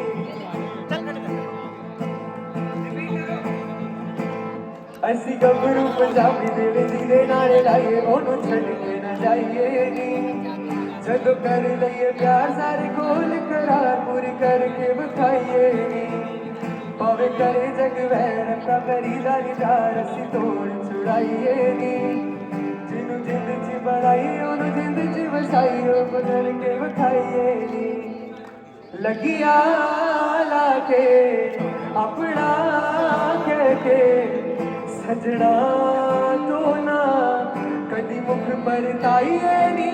Speaker 9: ਅਸੀਂ ਗੱਭਰੂ ਪੰਜਾਬੀ ਦਿਲ ਦੇ ਨਾਲੇ ਲਾਈਏ, ਉਹਨੂੰ ਛੱਡ ਕੇ ਨਾ ਜਾਈਏ ਨੀ। ਜਦੋਂ ਕਰ ਲਈਏ ਪਿਆਰ ਸਾਰੇ ਕੋਲ ਕਰਾਰ ਪੂਰੀ ਕਰਕੇ ਵਿਖਾਈਏ ਨੀ। ਭਾਵੇਂ ਕਰੇ ਜਗ ਵੈਰ ਤਾਂ ਕਰੀ ਦਾ ਨਿਦਾਰ, ਅਸੀਂ ਤੋੜ ਛੁਡਾਈਏ ਨੀ। ਜਿਹਨੂੰ ਜਿੰਦ ਚ ਬਣਾਈ ਉਹਨੂੰ ਜਿੰਦ ਚ ਵਸਾਈ, ਉਹ ਬਦਲ ਕੇ ਵਿਖਾਈਏ ਨੀ। ਲੱਗਿਆ ਲਾ ਕੇ ਆਪਣਾ ਕਹਿ ਕੇ, ਸਜਣਾ ਤੋਂ ਨਾ ਕਦੀ ਮੁਖ ਪਰਤਾਈਏ ਨੀ।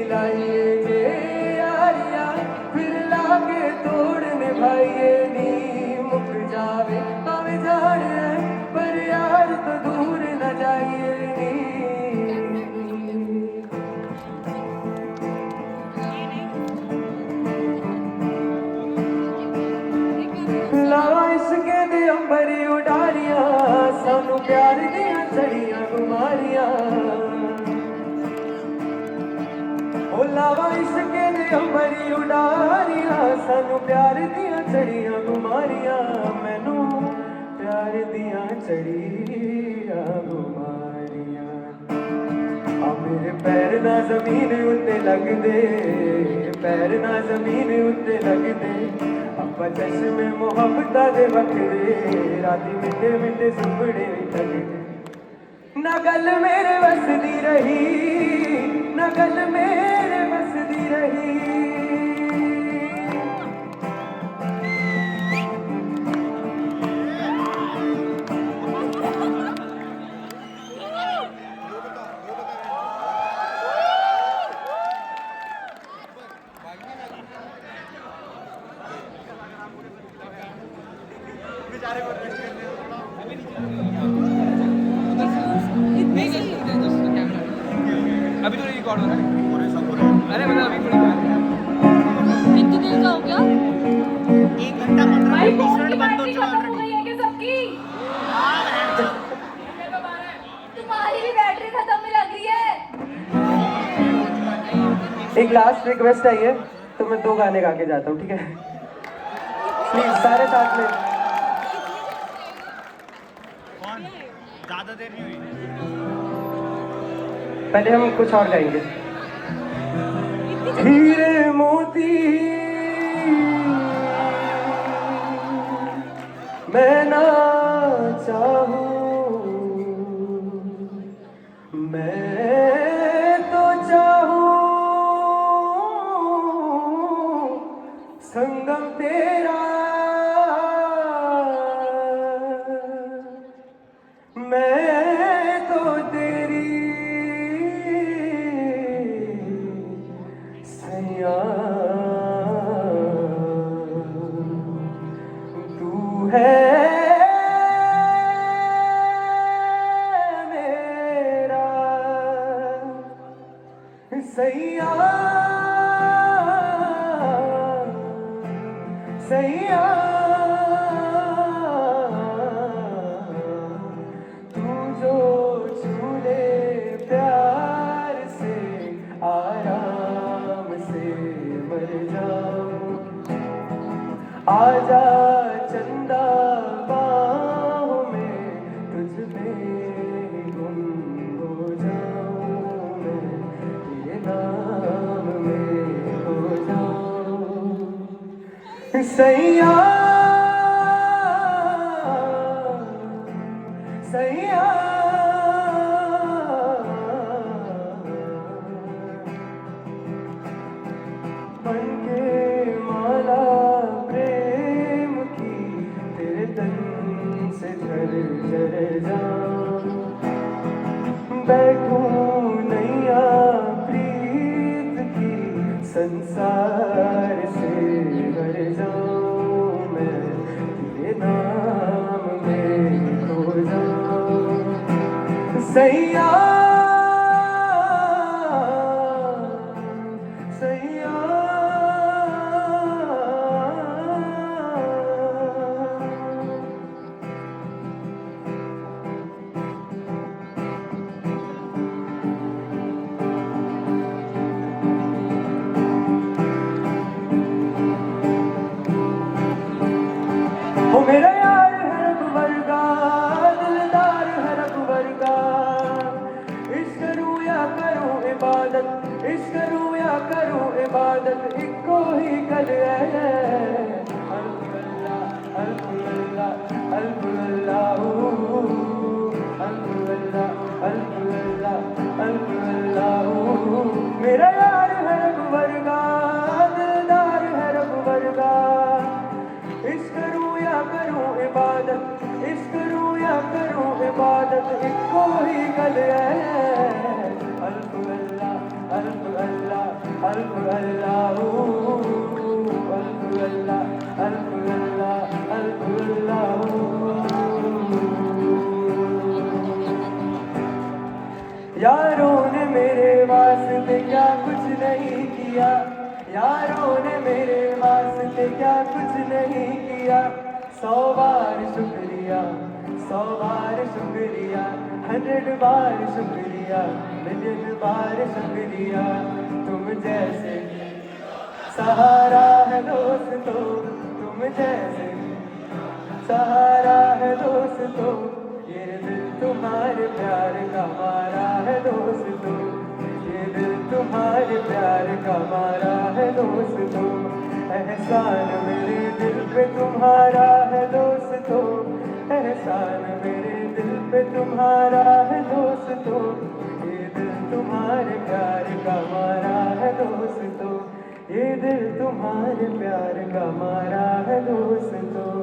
Speaker 9: ਲਾਈਏ ਜੇ ਯਾਰੀਆਂ ਫਿਰ ਲਾ ਕੇ ਤੋੜ ਨਿਭਾਈਏ ਨੀ। ਮੁੱਕ ਜਾਵੇ ਭਾਵੇਂ ਜਾਣ ਪਰ ਯਾਰ ਤੋਂ ਦੂਰ ਨਾ ਜਾਈਏ ਨੀ। ਲਾਵਾਂ ਇਸ਼ਕੇ ਦੇ ਅੰਬਰ ਉਡਾਰੀਆਂ, ਸਾਨੂੰ ਪਿਆਰ ਦੀਆਂ ਚੜੀਆਂ ਬਿਮਾਰੀਆਂ। ਉਹ ਲਾਵਾਂ ਇਸ਼ਕੇ ਦੇ ਅੰਬਰ ਉਡਾਰੀਆਂ, ਸਾਨੂੰ ਪਿਆਰ ਦੀਆਂ ਚੜੀਆਂ ਬਿਮਾਰੀਆਂ। ਮੈਨੂੰ ਪਿਆਰ ਦੀਆਂ ਚੜੀਆਂ ਬਿਮਾਰੀਆਂ। ਆ ਮੇਰੇ ਪੈਰ ਨਾ ਜ਼ਮੀਨ ਉੱਤੇ ਲੱਗਦੇ, ਪੈਰ ਨਾ ਜ਼ਮੀਨ ਉੱਤੇ ਲੱਗਦੇ, बचश में मोहब्बत दे वखरे राती मिठे मिठे सुपड़े तक ना गल मेरे वसदी रही ना गल मेरे वसदी रही
Speaker 5: अभी तो रिकॉर्ड हो रहा है। अरे मतलब अभी थोड़ी
Speaker 1: कितनी देर का हो गया?
Speaker 12: 1 घंटा 15
Speaker 2: भाई
Speaker 12: मिनट
Speaker 2: फोन की
Speaker 12: बंद हो
Speaker 2: बैटरी
Speaker 12: चुका
Speaker 2: खत्म हो गई है क्या सबकी? तुम्हारी भी बैटरी खत्म में लग रही है।
Speaker 9: एक लास्ट रिक्वेस्ट है ये तो मैं 2 गाने गा के जाता हूँ, ठीक है? प्लीज सारे साथ में।
Speaker 12: कौन ज्यादा देर नहीं हुई।
Speaker 9: पहले हम कुछ और गाएंगे। हीरे मोती मैं ना चाहूं मैं तो चाहूं संगम तेरा मैं तो तेरी सैया तू है मेरा सैया सैया तू जो छू ले प्यार से आराम से मर जाऊं आजा चंदा बाहों में तुझ में गुम हो जाऊं मैं तेरे नाम में हो जाऊं सैया सैया बनके माला प्रेम की तेरे तन से झर जाऊं बैठूं नैया प्रीत की संसार से भर जाऊं मैं तेरे नाम में खो जाऊं सैया सैया हो मेरा यार है रब वर्गा दिलदार है रब वर्गा इश्क करूं या करूं इबादत इश्क करूं या करूं इबादत इको ही गल है अल्फ अल्लाह अल्फ अल्लाह अल्फ अल्लाह अल्फ अल्लाह अल्फ अल्लाह अल्फ अल्लाह मेरा यार है रब वर्गा दिलदार है रब वर्गा इश्क करूं या करूं इबादत इश्क करूं या करूं इबादत इको ही गल है अल्फ अल्लाह अल्फ अल्लाह अल्फ अल्लाह अल्फ अल्लाह अल्फ अल्लाह अल्फ अल्लाह यारों ने मेरे वास्ते क्या कुछ नहीं किया यारों ने मेरे वास्ते क्या कुछ नहीं किया 100 बार शुक्रिया 100 बार शुक्रिया 100 बार शुक्रिया मिलियन बार शुक्रिया तुम जैसे सहारा है दोस्तों तुम जैसे सहारा है दोस्तों ये दिल तुम्हारे प्यार का मारा है दोस्तों ये दिल तुम्हारे प्यार का मारा है दोस्तों एहसान मेरे दिल
Speaker 13: पे तुम्हारा है दोस्तों, एहसान मेरे दिल पे तुम्हारा है दोस्तों, ये दिल तुम्हारे प्यार का मारा है दोस्तों, ये दिल तुम्हारे प्यार का मारा है दोस्तों।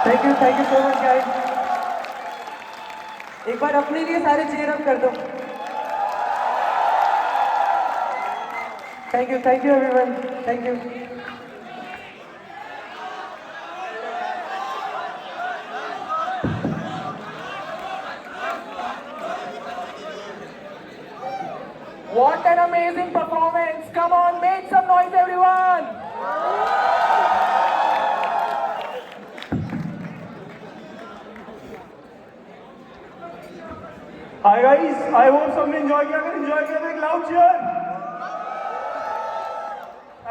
Speaker 13: Thank you so much guys. एक बार अपने लिए सारे चेयर अप कर दो। Thank you everyone, thank you.
Speaker 5: What an amazing performance! Come on, make some noise, everyone!
Speaker 3: Hi guys, I hope सबने enjoy किया। अगर enjoy किया तो एक loud cheer।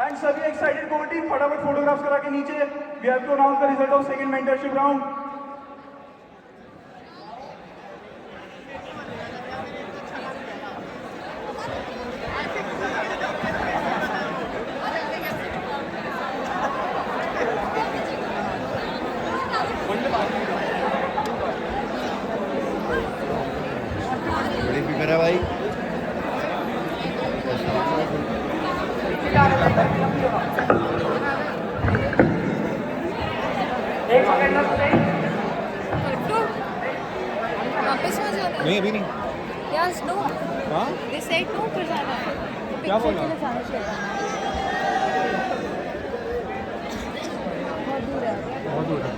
Speaker 3: And सभी excited core team फटाफट photographs करा के नीचे। We have to announce the result of second mentorship round।
Speaker 12: बड़ी फिक्र है भाई। नहीं अभी नहीं।
Speaker 1: Yes, no.
Speaker 12: हाँ?
Speaker 1: They said no फिर जाना है।
Speaker 12: क्या बोला?
Speaker 1: Picture के लिए जाना चाहिए। बहुत दूर है।
Speaker 12: बहुत दूर है।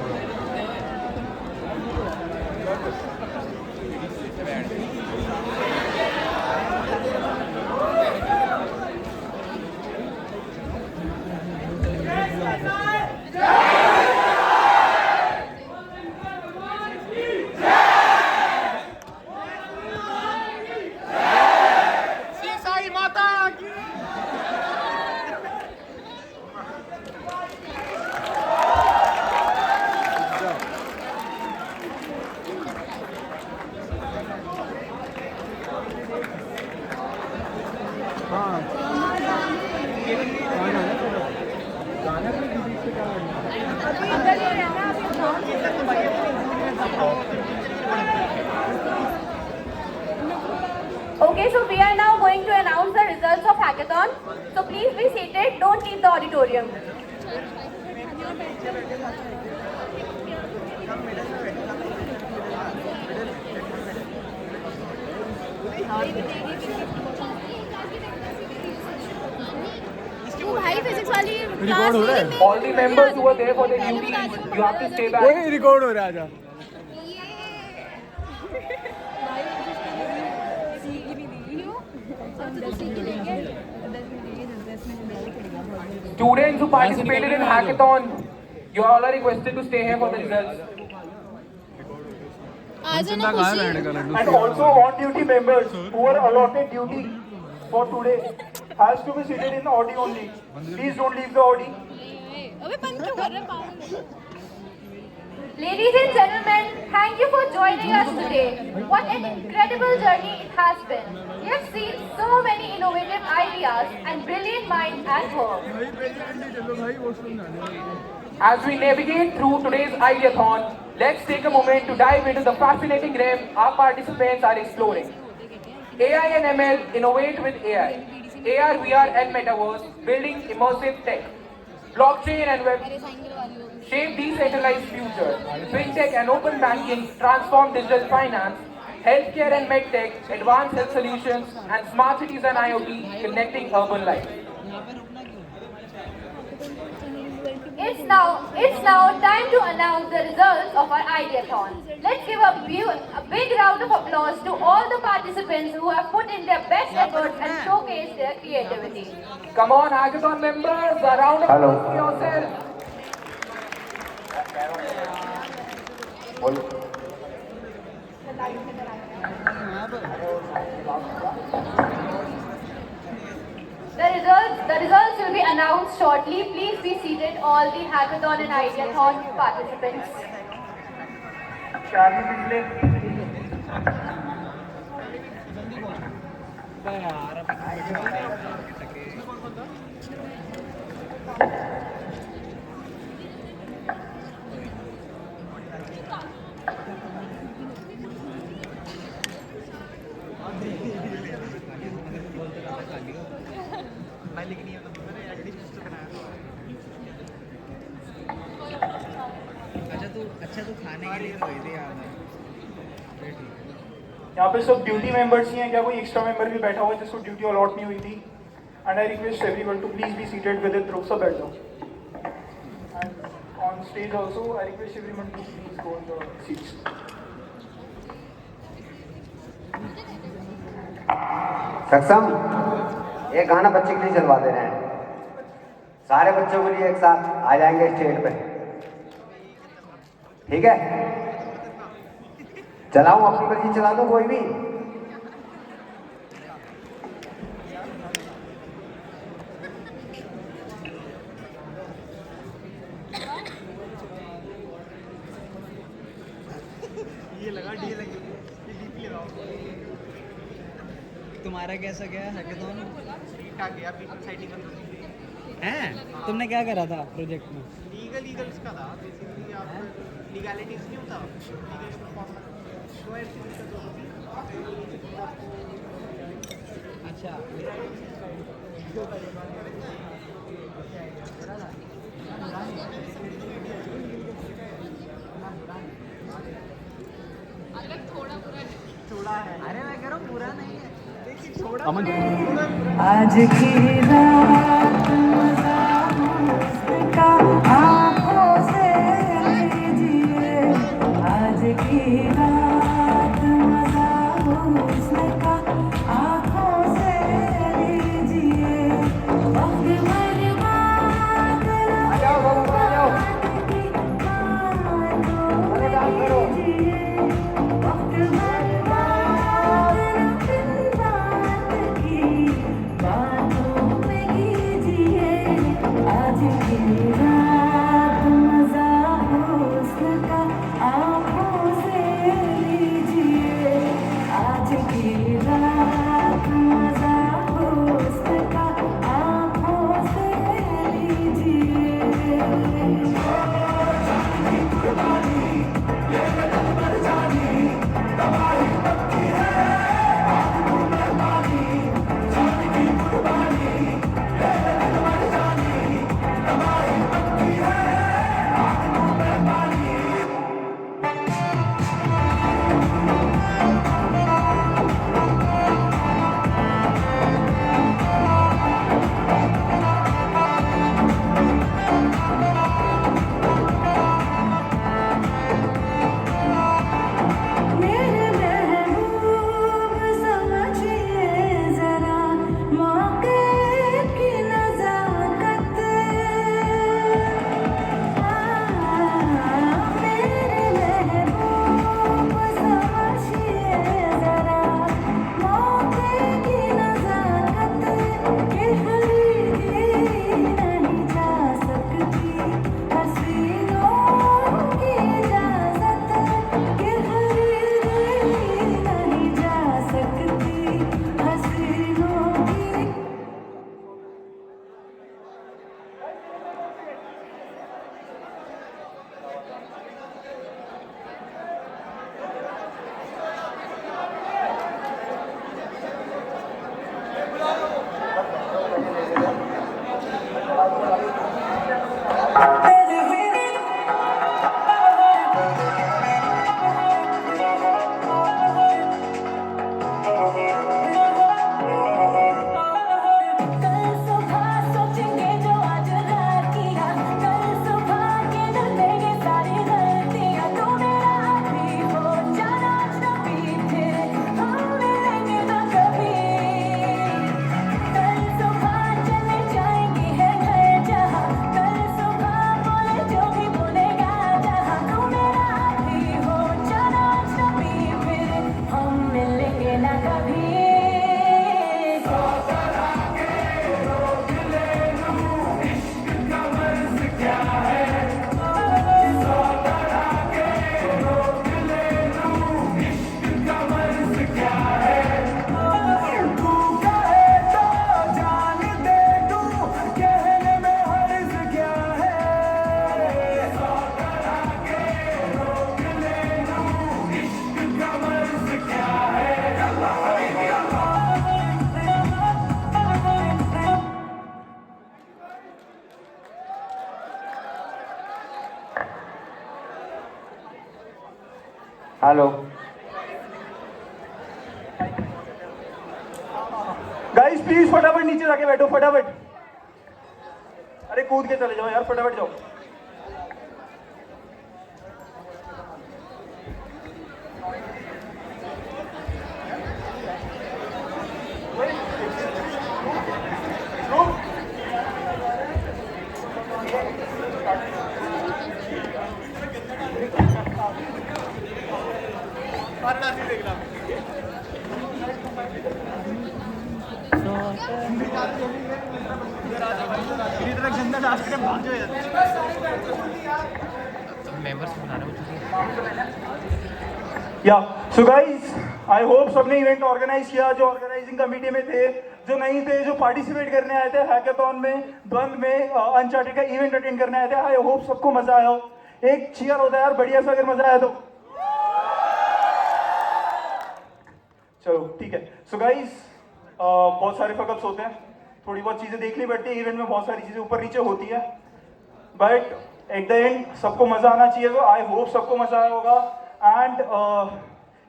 Speaker 2: Okay, so we are now going to announce the results of hackathon. So please be seated, don't leave the auditorium.
Speaker 1: भाई फिजिक्स वाली
Speaker 12: रिकॉर्ड हो रहा है।
Speaker 5: All the members who were there for the duties, you have to stay back.
Speaker 12: वही record हो रहा है आजा।
Speaker 5: Students who participated in hackathon, you are all requested to stay here for the results.
Speaker 3: And also on-duty members who were allotted duty for today has to be seated in Audi only. Please don't leave the Audi.
Speaker 1: अबे बंद क्यों कर रहे हैं पागल?
Speaker 2: Ladies and gentlemen, thank you for joining us today. What an incredible journey it has been. We have seen so many innovative ideas and brilliant minds at work.
Speaker 5: As we navigate through today's Ideathon, let's take a moment to dive into the fascinating realm our participants are exploring. AI and ML innovate with AI. AR, VR and Metaverse, building immersive tech. Blockchain and Web shape decentralized future. FinTech and open banking transform digital finance. Healthcare and MedTech, advanced health solutions, and smart cities and IoT connecting urban life.
Speaker 2: It's now time to announce the results of our Ideathon. Let's give a big round of applause to all the participants who have put in their best efforts and showcased their creativity.
Speaker 5: Come on, Hackathon members, a round of applause for yourself.
Speaker 2: The results will be announced shortly. Please be seated, all the Hackathon and Ideathon participants.
Speaker 13: यार
Speaker 12: अच्छा तो खाने के लिए तो वैसे यार
Speaker 3: यहाँ पे सब ड्यूटी मेंबर्स ही हैं, क्या कोई एक्स्ट्रा मेंबर भी बैठा हुआ है जिसको ड्यूटी अलॉट नहीं हुई थी? And I request everyone to please be seated with groups of belt and on stage also I request everyone to please go on the seats.
Speaker 14: Saksham, एक गाना बच्चे के लिए चलवा दे रहे हैं. सारे बच्चों के लिए एक साथ आ जाएंगे स्टेज पे. ठीक है, चलाऊं अपनी मर्जी, चला दो कोई भी.
Speaker 12: ये लगा डी लगी, ये डीपी लगाओ. तुम्हारा कैसा गया हैकेथॉन? ठीक ठाक गया, बिल्कुल साइटिंग हैं. तुमने क्या करा था प्रोजेक्ट में? लीगल इसका था बेसिकली. आप लीगैलिटीज नहीं होता, लीगल परफॉर्मेंस. अच्छा थोड़ा है. अरे मैं कह रहा हूँ पूरा नहीं है. देखिए छोड़ा
Speaker 1: आज की रात मजा उसका आँखों से लीजिए. आज की रात मजा उसका आँखों से लीजिए. वक्त बर्बाद की बातों लीजिए. वक्त बर्बाद की बातों में कीजिए. आज की रात मजा उसका आँखों से लीजिए. आज की रात मजा उसका आँखों से लीजिए.
Speaker 13: ये
Speaker 3: गाइस प्लीज फटाफट नीचे जाके बैठो फटाफट। अरे कूद के चले जाओ यार, फटाफट जाओ। या सो गाइस आई होप सबने इवेंट ऑर्गेनाइज किया, जो ऑर्गेनाइजिंग कमेटी में थे, जो नहीं थे, जो पार्टिसिपेट करने आए थे हैकाथॉन में, द्वंद में, अनचार्टेड का इवेंट अटेंड करने आए थे। आई होप सबको मजा आया हो। एक चीयर होता है यार बढ़िया सा अगर मजा आया तो। चलो ठीक है। सो गाइस बहुत सारे फकअप्स होते हैं, थोड़ी बहुत चीजें देखनी पड़ती है इवेंट में, बहुत सारी चीजें ऊपर नीचे होती है, बट एट द एंड सबको मजा आना चाहिए। तो आई होप सबको मजा आया होगा। And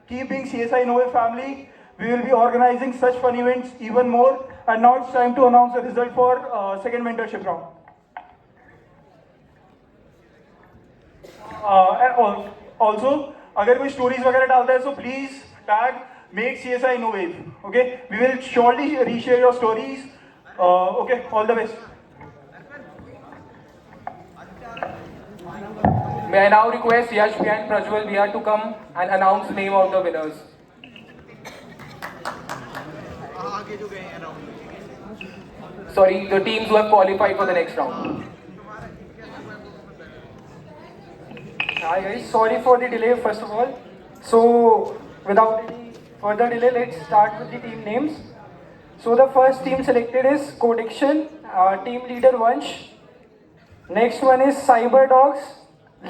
Speaker 3: keep being CSI Innove family. We will be organizing such fun events even more. And now it's time to announce the result for second mentorship round. And also, अगर कोई stories वगैरह डालता है, so please tag make CSI Innove. Okay, we will surely reshare your stories. Okay, all the best.
Speaker 5: May I now request Yash and Prajwal Bihar to come and announce the name of the winners. Sorry, the teams who have qualified for the next round.
Speaker 15: Hi guys, sorry for the delay first of all. So without any further delay, let's start with the team names. So the first team selected is Codiction, team leader Vansh. Next one is Cyber Dogs,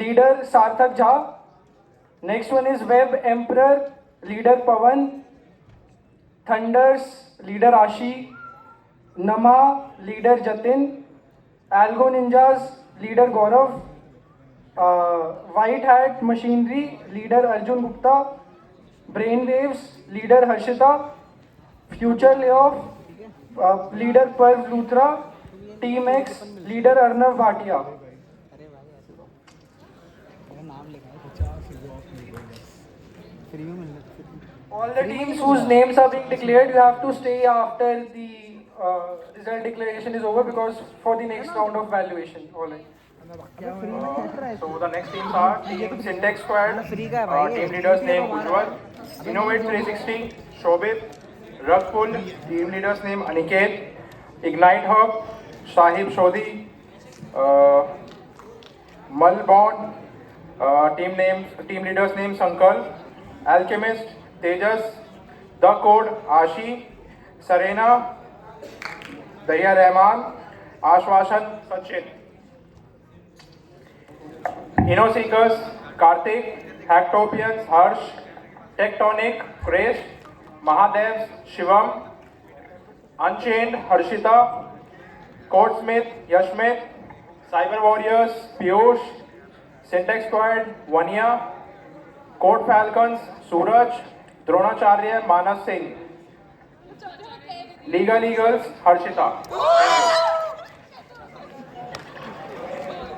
Speaker 15: leader Sarthak Jha. Next one is Web Emperor, leader Pawan. Thunders, leader Ashi. Nama, leader Jatin. Algo Ninjas, leader Gaurav. White Hat Machinery, leader Arjun Gupta. Brainwaves, leader Harshita. Future Layoff, leader Parv Luthra. Team X, leader Arnav Bhatia. All the teams whose names are being declared, you have to stay after the result declaration is over because for the next round of valuation. All right.
Speaker 11: So the next teams are Team Syntax Squad, team leader's name Ujjwal, Innovate 360, Shobit, Rugful, team leader's name Aniket, Ignite Hub, Sahib Shodhi, Malbond, team leader's name Sankal, Alchemist, Tejas, The Code, Ashi, Serena, Daya Rahman, Ashwashan, Sachin. InnoSeekers, Karthik, Hacktopians, Harsh, Tectonic, Krish, Mahadevs, Shivam, Unchained, Harshita, Codesmith, Yashmith, Cyber Warriors, Piyush, Syntax Squad, Vanya, Code Falcons, Suraj, Dronacharya, Manas Singh, Legal Eagles, Harshita.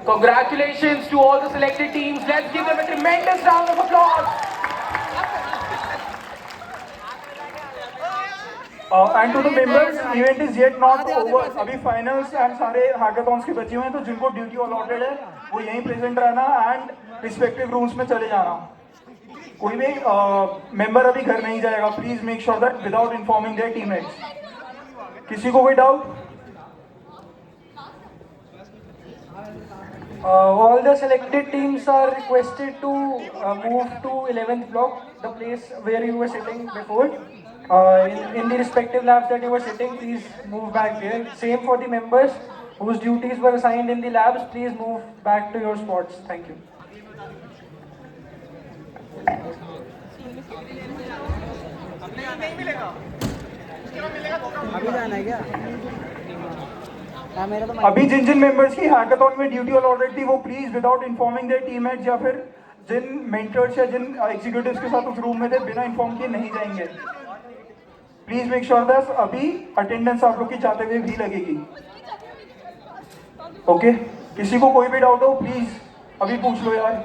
Speaker 5: Congratulations to all the selected teams. Let's give them a tremendous round of applause.
Speaker 3: And to the members, event is yet not over. अभी finals and सारे hackathons के बचे हुए हैं, तो जिनको duty allotted है वो यहीं present रहना and respective rooms में चले जाना। कोई भी member अभी घर नहीं जाएगा। Please make sure that without informing their teammates. किसी को कोई doubt?
Speaker 15: All the selected teams are requested to move to 11th block, the place where you were sitting before. In the respective labs that you were sitting, please move back there. Same for the members whose duties were assigned in the labs, please move back to your spots. Thank you.
Speaker 3: अभी जिन जिन members की hackathon में duty allotted थी वो please without informing their teammates या फिर जिन mentors या जिन एग्जीक्यूटिव्स के साथ उस रूम में थे बिना इन्फॉर्म किए नहीं जाएंगे। प्लीज मेक श्योर दैट अभी अटेंडेंस आप लोग की जाते हुए भी लगेगी। ओके, किसी को कोई भी डाउट हो प्लीज अभी पूछ लो यार।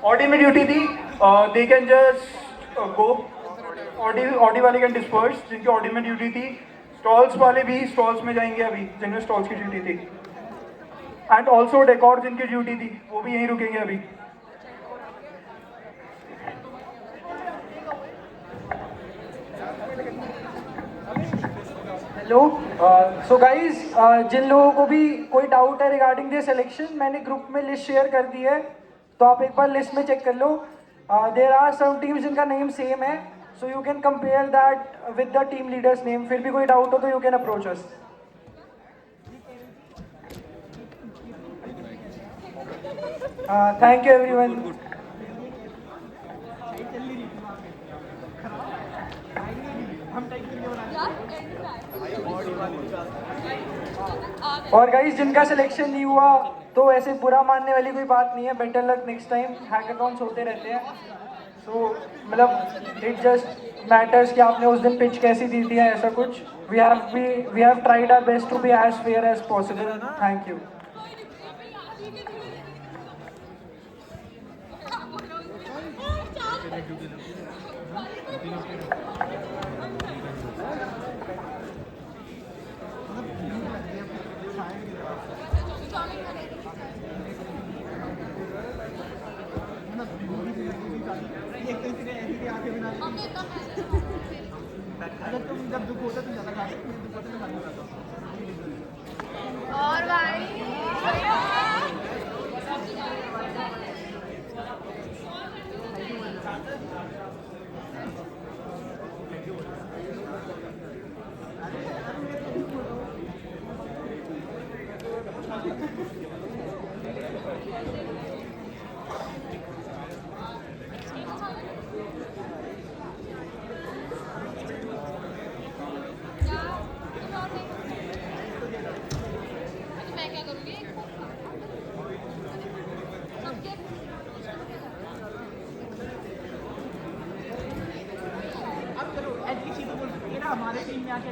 Speaker 3: ऑडी में ड्यूटी थी, they can just go. Audi वाले कैन डिस्पर्स, जिनकी ऑडी में ड्यूटी थी। स्टॉल्स वाले भी स्टॉल्स में जाएंगे अभी, जिनमें स्टॉल्स की ड्यूटी थी। एंड ऑल्सो डेकोर जिनकी ड्यूटी थी वो भी यहीं रुकेंगे अभी।
Speaker 15: हेलो, सो गाइज, जिन लोगों को भी कोई डाउट है रिगार्डिंग दिस सिलेक्शन, मैंने ग्रुप में लिस्ट शेयर कर दी है, तो आप एक बार लिस्ट में चेक कर लो। देयर आर सम टीम्स जिनका नेम सेम है, so you can compare that with the team leaders name. फिर भी कोई डाउट हो तो you can approach us. Thank you everyone. और गाइस, जिनका सिलेक्शन नहीं हुआ तो ऐसे बुरा मानने वाली कोई बात नहीं है। Better luck next time. Hackathons होते रहते हैं, सो मतलब इट जस्ट मैटर्स कि आपने उस दिन पिच कैसी दी थी, ऐसा कुछ। We have tried our best to be as fair as possible. Thank you.
Speaker 12: जब दुख होता तुम ज्यादा खाते, दुख होता तो खाली होता।
Speaker 2: और भाई
Speaker 12: हमारे टीम में आके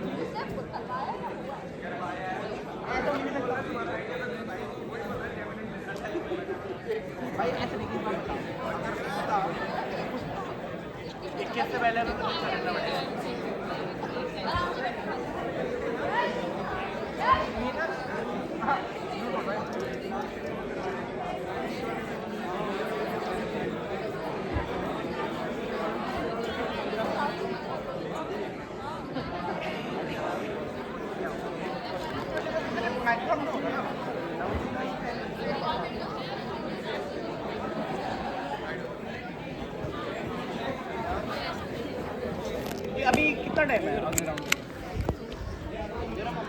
Speaker 12: भाई ऐसे नहीं से पहले अभी कितना टाइम है?